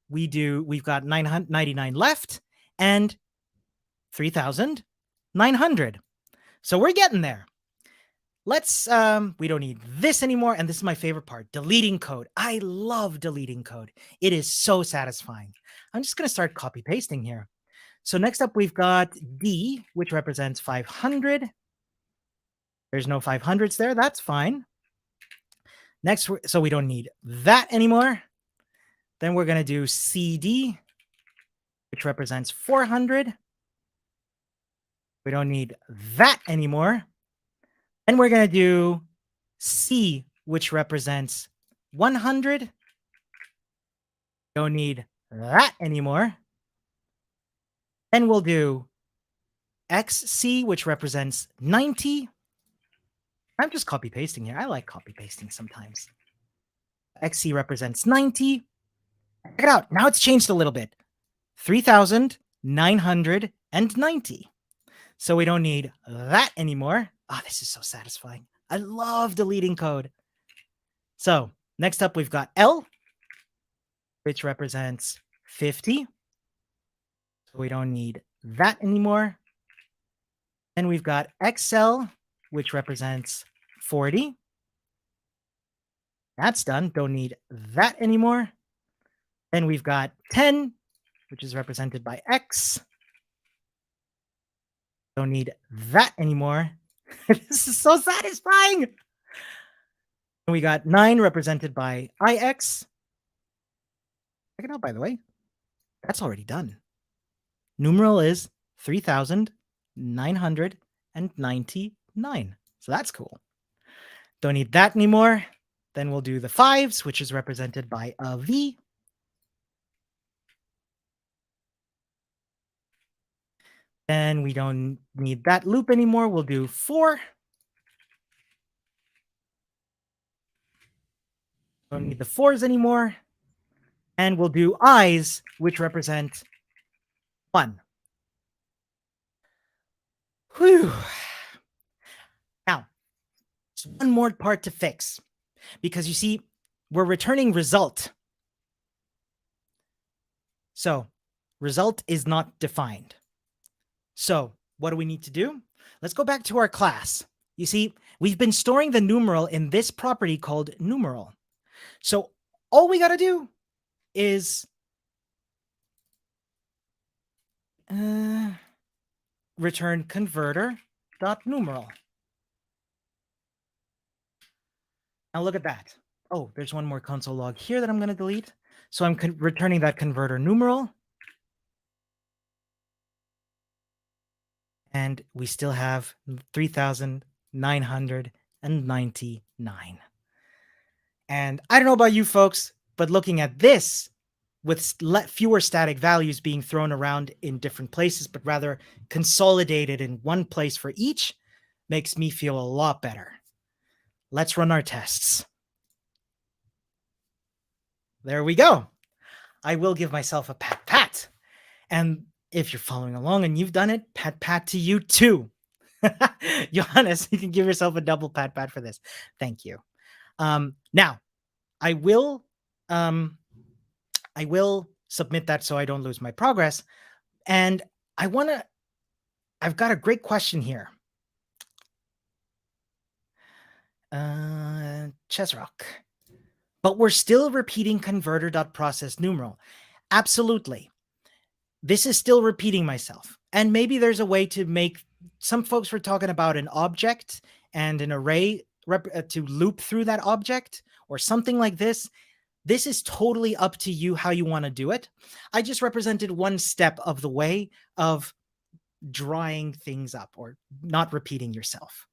we've got 999 left and 3,900. So we're getting there. Let's, we don't need this anymore. And this is my favorite part, deleting code. I love deleting code. It is so satisfying. I'm just going to start copy pasting here. So next up, we've got D, which represents 500. There's no 500s there. That's fine. Next, so we don't need that anymore. Then we're going to do CD, which represents 400. We don't need that anymore. And we're going to do C, which represents 100. Don't need that anymore. Then we'll do XC, which represents 90. I'm just copy pasting here. I like copy pasting sometimes. XC represents 90. Check it out. Now it's changed a little bit. 3,990. So we don't need that anymore. Oh, this is so satisfying. I love deleting code. So next up, we've got L, which represents 50. So we don't need that anymore. And we've got XL, which represents 40. That's done. Don't need that anymore. Then we've got 10, which is represented by X. Don't need that anymore. This is so satisfying. And we got 9 represented by IX. Check it out, by the way. That's already done. Numeral is 3,999. So that's cool. Don't need that anymore. Then we'll do the 5s, which is represented by a V. Then we don't need that loop anymore. We'll do 4. Don't need the 4s anymore. And we'll do I's, which represent 1. Whew. Now, there's one more part to fix. Because you see, we're returning result. So, result is not defined. So, what do we need to do? Let's go back to our class. You see, we've been storing the numeral in this property called numeral. So, all we got to do is return converter.numeral. Now look at that. Oh, there's one more console log here that I'm going to delete. So I'm returning that converter numeral. And we still have 3,999. And I don't know about you folks, but looking at this with fewer static values being thrown around in different places, but rather consolidated in one place for each, makes me feel a lot better. Let's run our tests. There we go. I will give myself a pat. And if you're following along and you've done it, pat to you too. Johannes, you can give yourself a double pat for this. Thank you. Now, I will submit that so I don't lose my progress. And I've got a great question here. Chesrock. But we're still repeating converter.process numeral. Absolutely. This is still repeating myself. And maybe there's a way to make, some folks were talking about an object and an array to loop through that object or something like this. This is totally up to you how you want to do it. I just represented one step of the way of drawing things up or not repeating yourself.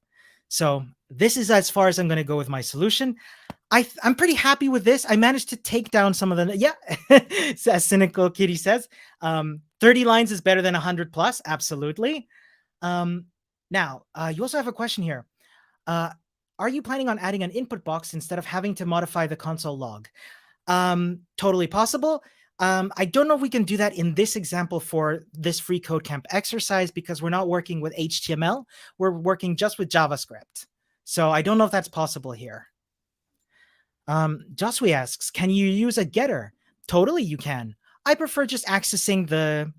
So this is as far as I'm going to go with my solution. I'm pretty happy with this. I managed to take down some of the, yeah, as Cynical Kitty says, 30 lines is better than 100 plus. Absolutely. Now, you also have a question here. Are you planning on adding an input box instead of having to modify the console log? Totally possible. I don't know if we can do that in this example for this free code camp exercise because we're not working with HTML. We're working just with JavaScript. So I don't know if that's possible here. Josui asks, can you use a getter? Totally, you can. I prefer just accessing the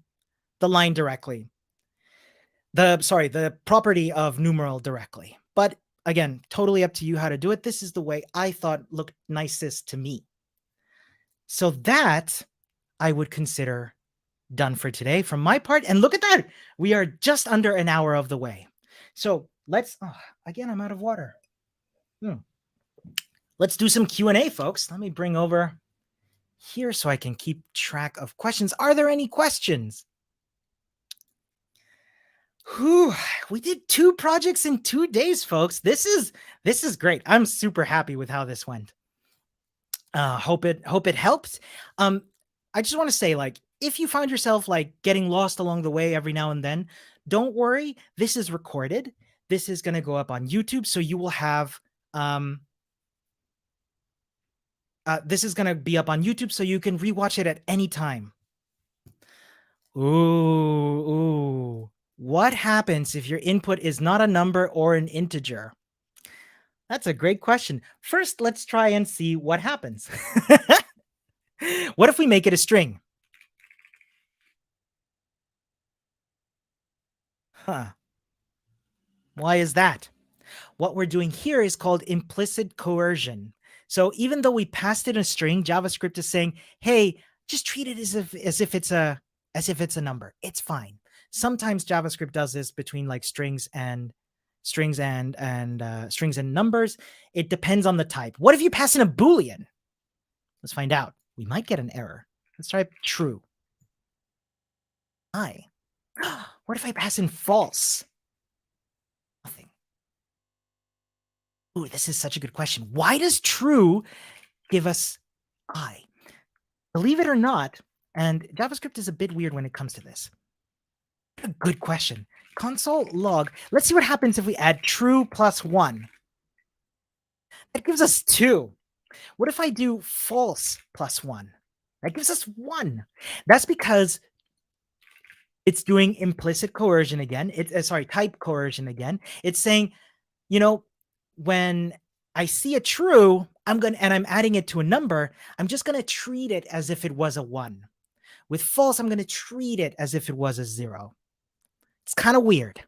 line directly. The property of numeral directly. But again, totally up to you how to do it. This is the way I thought looked nicest to me. So that I would consider done for today from my part. And look at that. We are just under an hour of the way. So let's, again, I'm out of water. Let's do some Q&A, folks. Let me bring over here so I can keep track of questions. Are there any questions? Whew, we did 2 projects in 2 days, folks. This is great. I'm super happy with how this went. Hope it helped. I just want to say, like, if you find yourself like getting lost along the way every now and then, don't worry. This is recorded. This is going to go up on YouTube, so you will have this is going to be up on YouTube, so you can rewatch it at any time. Ooh. What happens if your input is not a number or an integer? That's a great question. First, let's try and see what happens. What if we make it a string? Why is that? What we're doing here is called implicit coercion. So even though we passed it a string, JavaScript is saying, hey, just treat it as if it's a number. It's fine. Sometimes JavaScript does this between like strings and numbers. It depends on the type. What if you pass in a Boolean? Let's find out. We might get an error. Let's try true. What if I pass in false? Nothing. Ooh, this is such a good question. Why does true give us I? Believe it or not, and JavaScript is a bit weird when it comes to this. A good question. Console log. Let's see what happens if we add true plus 1. That gives us 2. What if I do false plus 1? That gives us 1. That's because it's doing implicit coercion again. Type coercion again. It's saying, you know, when I see a true, I'm adding it to a number, I'm just going to treat it as if it was a 1. With false, I'm going to treat it as if it was a 0. It's kind of weird.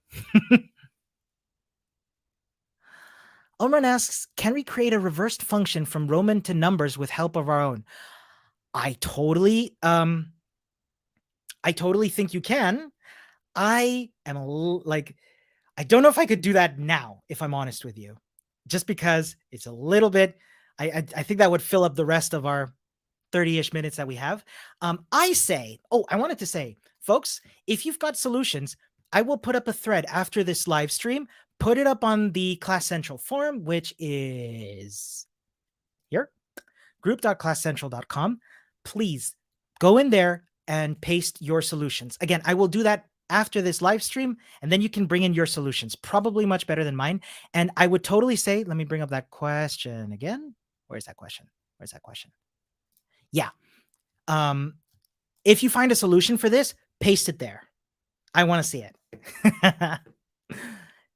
Omran asks, can we create a reversed function from Roman to numbers with help of our own? I totally think you can. I am I don't know if I could do that now, if I'm honest with you, just because it's a little bit, I think that would fill up the rest of our 30-ish minutes that we have. I wanted to say, folks, if you've got solutions, I will put up a thread after this live stream, put it up on the Class Central forum, which is here, group.classcentral.com. Please go in there and paste your solutions. Again, I will do that after this live stream, and then you can bring in your solutions, probably much better than mine. And I would totally say, let me bring up that question again. Where's that question? Yeah. If you find a solution for this, paste it there. I want to see it.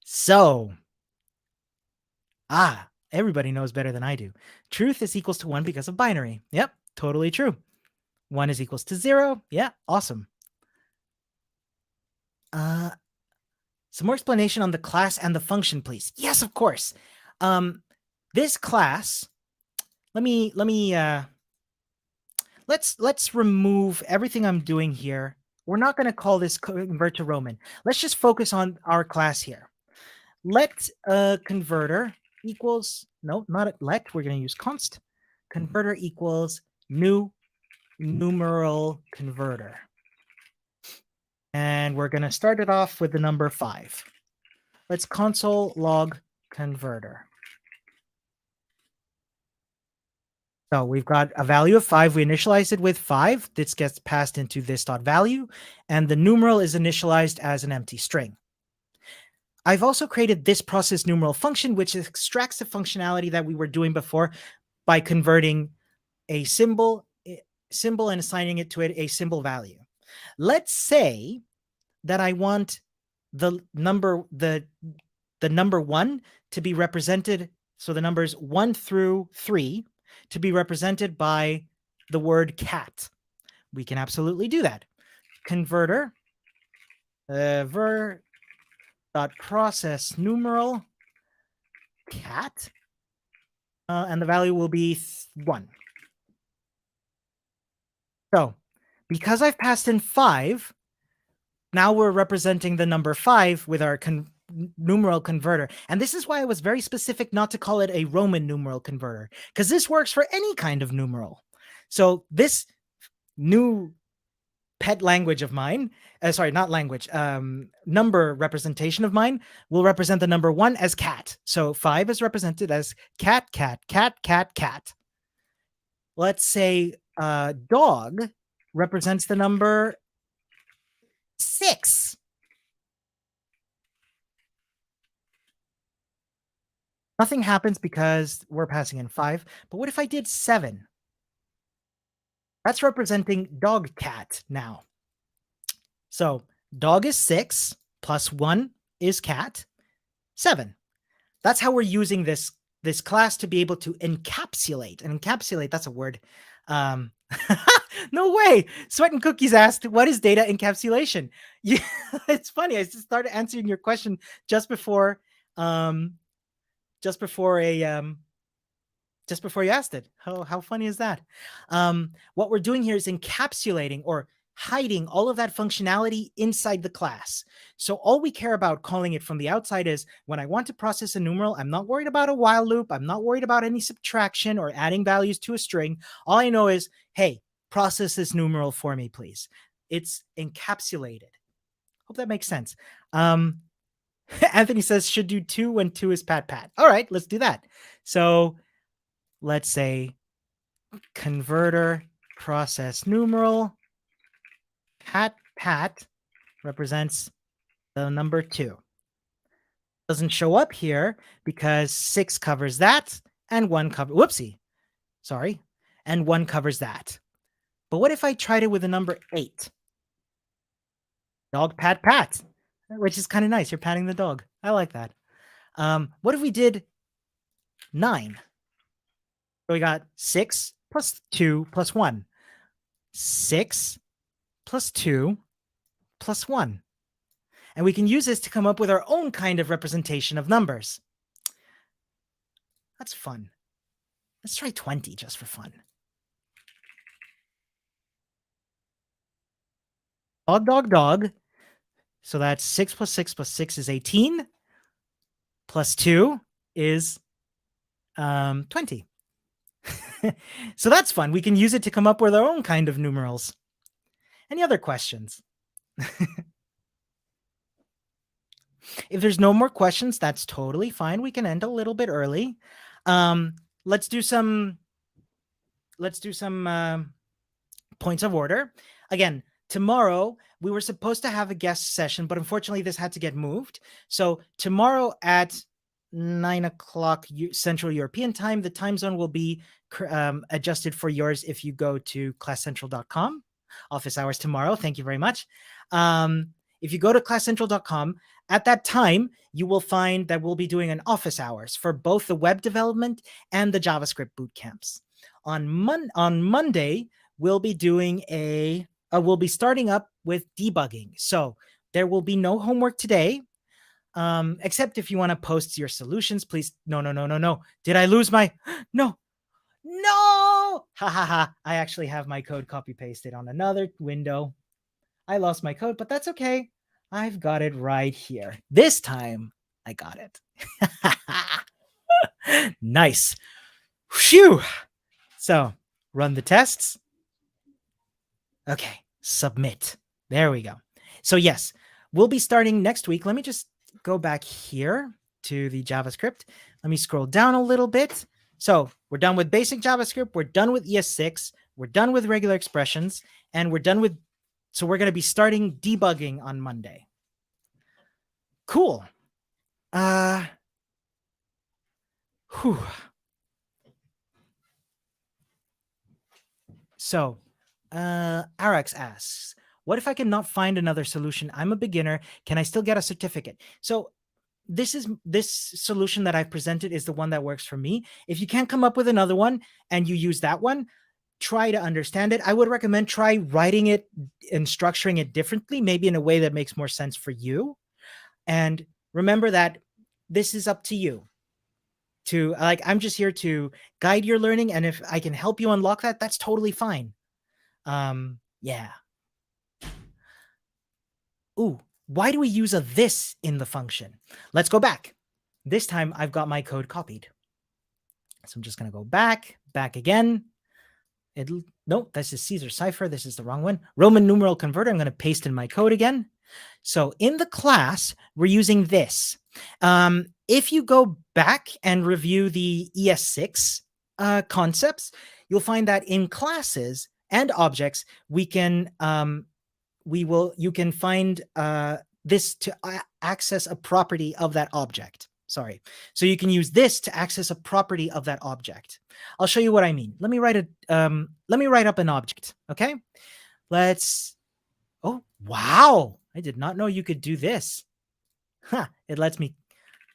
So, everybody knows better than I do. Truth is equals to 1 because of binary. Yep, totally true. 1 is equals to 0. Yeah, awesome. Some more explanation on the class and the function, please. Yes, of course. This class, let's remove everything I'm doing here. We're not going to call this convert to Roman. Let's just focus on our class here. Let converter equals, no, not let, we're going to use const. converter equals new numeral converter. And we're going to start it off with the number 5. Let's console log converter. So we've got a value of 5. We initialize it with 5. This gets passed into this.value, and the numeral is initialized as an empty string. I've also created this process numeral function, which extracts the functionality that we were doing before by converting a symbol and assigning it to it a symbol value. Let's say that I want the number 1 to be represented, so the numbers 1 through 3 to be represented by the word cat. We can absolutely do that. Converter process numeral cat, and the value will be 1. So because I've passed in 5, now we're representing the number 5 with our numeral converter. And this is why I was very specific not to call it a Roman numeral converter, because this works for any kind of numeral. So this new pet language of mine, number representation of mine will represent the number 1 as cat. So 5 is represented as cat, cat, cat, cat, cat. Let's say dog represents the number 6. Nothing happens because we're passing in 5. But what if I did 7? That's representing dog cat now. So dog is 6 plus 1 is cat, 7. That's how we're using this class to be able to encapsulate. And encapsulate, that's a word. No way. Sweat and Cookies asked, what is data encapsulation? Yeah, it's funny. I just started answering your question just before you asked it. How funny is that? What we're doing here is encapsulating or hiding all of that functionality inside the class. So all we care about calling it from the outside is when I want to process a numeral, I'm not worried about a while loop. I'm not worried about any subtraction or adding values to a string. All I know is, hey, process this numeral for me, please. It's encapsulated. Hope that makes sense. Anthony says should do 2 when 2 is pat pat. All right, let's do that. So let's say converter process numeral pat pat represents the number 2. Doesn't show up here because 6 covers that and 1 covers, and 1 covers that. But what if I tried it with the number 8? Dog pat pat, which is kind of nice. You're patting the dog. I like that. What if we did 9? So we got 6 plus 2 plus 1. 6 plus 2 plus 1. And we can use this to come up with our own kind of representation of numbers. That's fun. Let's try 20 just for fun. Dog, dog, dog. So that's 6 plus 6 plus 6 is 18. Plus 2 is 20. So that's fun. We can use it to come up with our own kind of numerals. Any other questions? If there's no more questions, that's totally fine. We can end a little bit early. Let's do some points of order. Again, tomorrow we were supposed to have a guest session, but unfortunately this had to get moved. So tomorrow at 9 o'clock Central European time, the time zone will be adjusted for yours if you go to classcentral.com. Office hours tomorrow. Thank you very much. If you go to classcentral.com, at that time, you will find that we'll be doing an office hours for both the web development and the JavaScript boot camps. On Monday, we'll be doing we'll be starting up with debugging. So there will be no homework today, except if you want to post your solutions, please. No. Did I lose my, no. Ha ha ha. I actually have my code copy pasted on another window. I lost my code, but that's okay. I've got it right here. This time I got it. Nice. Phew. So run the tests. Okay, submit. There we go. So yes, we'll be starting next week. Let me just go back here to the JavaScript. Let me scroll down a little bit. So we're done with basic JavaScript. We're done with ES6. We're done with regular expressions. And we're done with, so we're going to be starting debugging on Monday. Cool. Whew. So Arax asks, what if I cannot find another solution? I'm a beginner. Can I still get a certificate? So this solution that I've presented is the one that works for me. If you can't come up with another one and you use that one, try to understand it. I would recommend try writing it and structuring it differently, maybe in a way that makes more sense for you. And remember that this is up to you. To like, I'm just here to guide your learning, and if I can help you unlock that, that's totally fine. Yeah. Ooh, why do we use a this in the function? Let's go back. This time I've got my code copied. So I'm just going to go back again. Nope, this is Caesar cipher. This is the wrong one. Roman numeral converter. I'm going to paste in my code again. So in the class, we're using this. If you go back and review the ES6 concepts, you'll find that in classes and objects, you can find this to access a property of that object. Sorry. So you can use this to access a property of that object. I'll show you what I mean. Let me write up an object. Okay. Oh, wow. I did not know you could do this. Huh. It lets me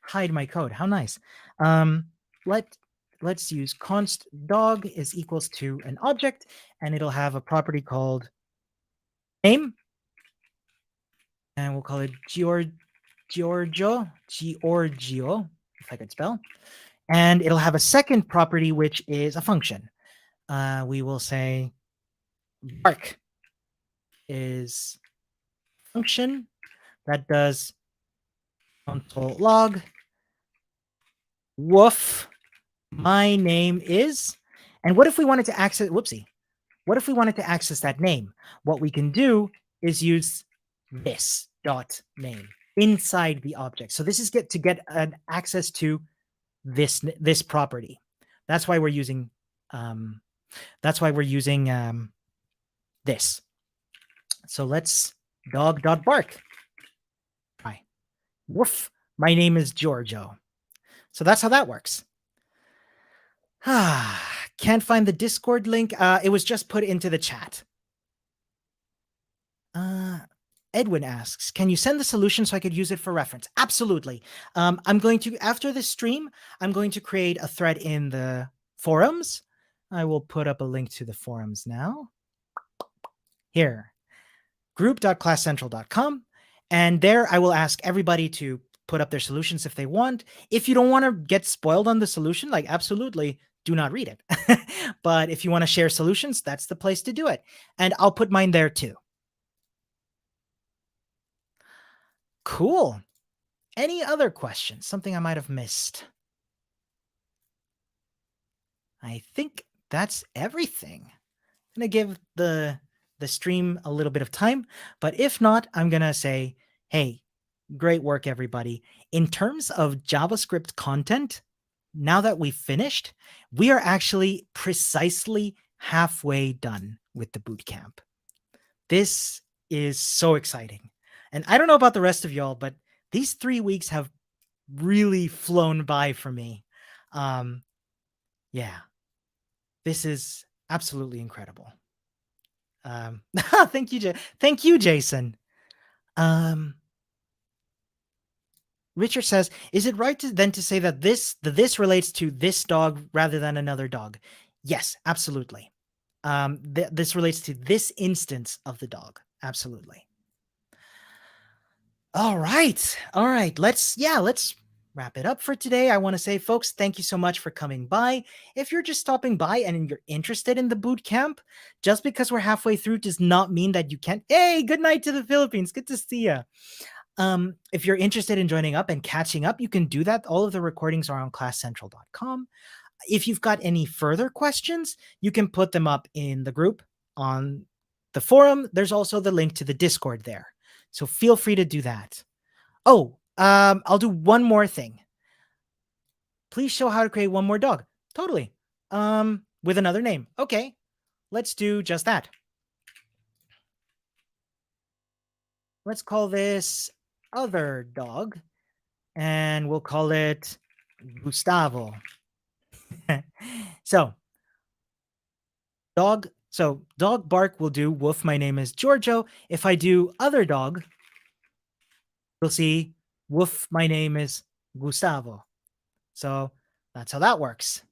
hide my code. How nice. Let's use const dog is equals to an object, and it'll have a property called name. And we'll call it Giorgio, if I could spell. And it'll have a second property, which is a function. We will say bark is function that does console log woof. My name is, and what if we wanted to access, what if we wanted to access that name? What we can do is use this dot name inside the object. So this is to get an access to this property. That's why we're using this. So let's dog.bark. Hi. Woof. My name is Giorgio. So that's how that works. Can't find the Discord link. It was just put into the chat. Edwin asks, can you send the solution so I could use it for reference? Absolutely. I'm going to, after this stream, I'm going to create a thread in the forums. I will put up a link to the forums now. Here, group.classcentral.com. And there I will ask everybody to put up their solutions if they want. If you don't want to get spoiled on the solution, like absolutely do not read it. But if you want to share solutions, that's the place to do it. And I'll put mine there too. Cool. Any other questions? Something I might have missed? I think that's everything. I'm going to give the stream a little bit of time, but if not, I'm going to say, hey, great work, everybody. In terms of JavaScript content, now that we've finished, we are actually precisely halfway done with the bootcamp. This is so exciting. And I don't know about the rest of y'all, but these 3 weeks have really flown by for me. Yeah, this is absolutely incredible. Thank you, Jason. Richard says, is it right to say that this relates to this dog rather than another dog? Yes, absolutely. This relates to this instance of the dog. Absolutely. All right. Let's wrap it up for today. I want to say, folks, thank you so much for coming by. If you're just stopping by and you're interested in the boot camp, just because we're halfway through does not mean that you can't. Hey, good night to the Philippines. Good to see you. If you're interested in joining up and catching up, you can do that. All of the recordings are on classcentral.com. if you've got any further questions, you can put them up in the group on the forum. There's also the link to the Discord there. So feel free to do that. Oh, I'll do one more thing. Please show how to create one more dog. Totally. With another name. Okay, let's do just that. Let's call this other dog, and we'll call it Gustavo. So dog bark will do woof, my name is Giorgio. If I do other dog, you'll see woof, my name is Gustavo. So that's how that works.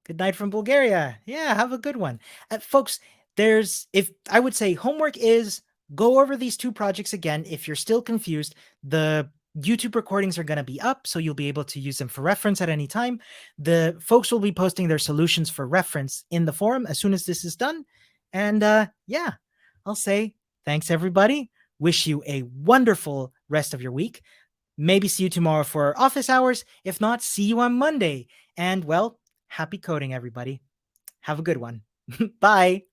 Good night from Bulgaria. Yeah, have a good one. Folks, if I would say homework is go over these two projects again. If you're still confused, the YouTube recordings are going to be up, so you'll be able to use them for reference at any time. The folks will be posting their solutions for reference in the forum as soon as this is done. And yeah, I'll say thanks, everybody. Wish you a wonderful rest of your week. Maybe see you tomorrow for office hours. If not, see you on Monday. And well, happy coding, everybody. Have a good one. Bye.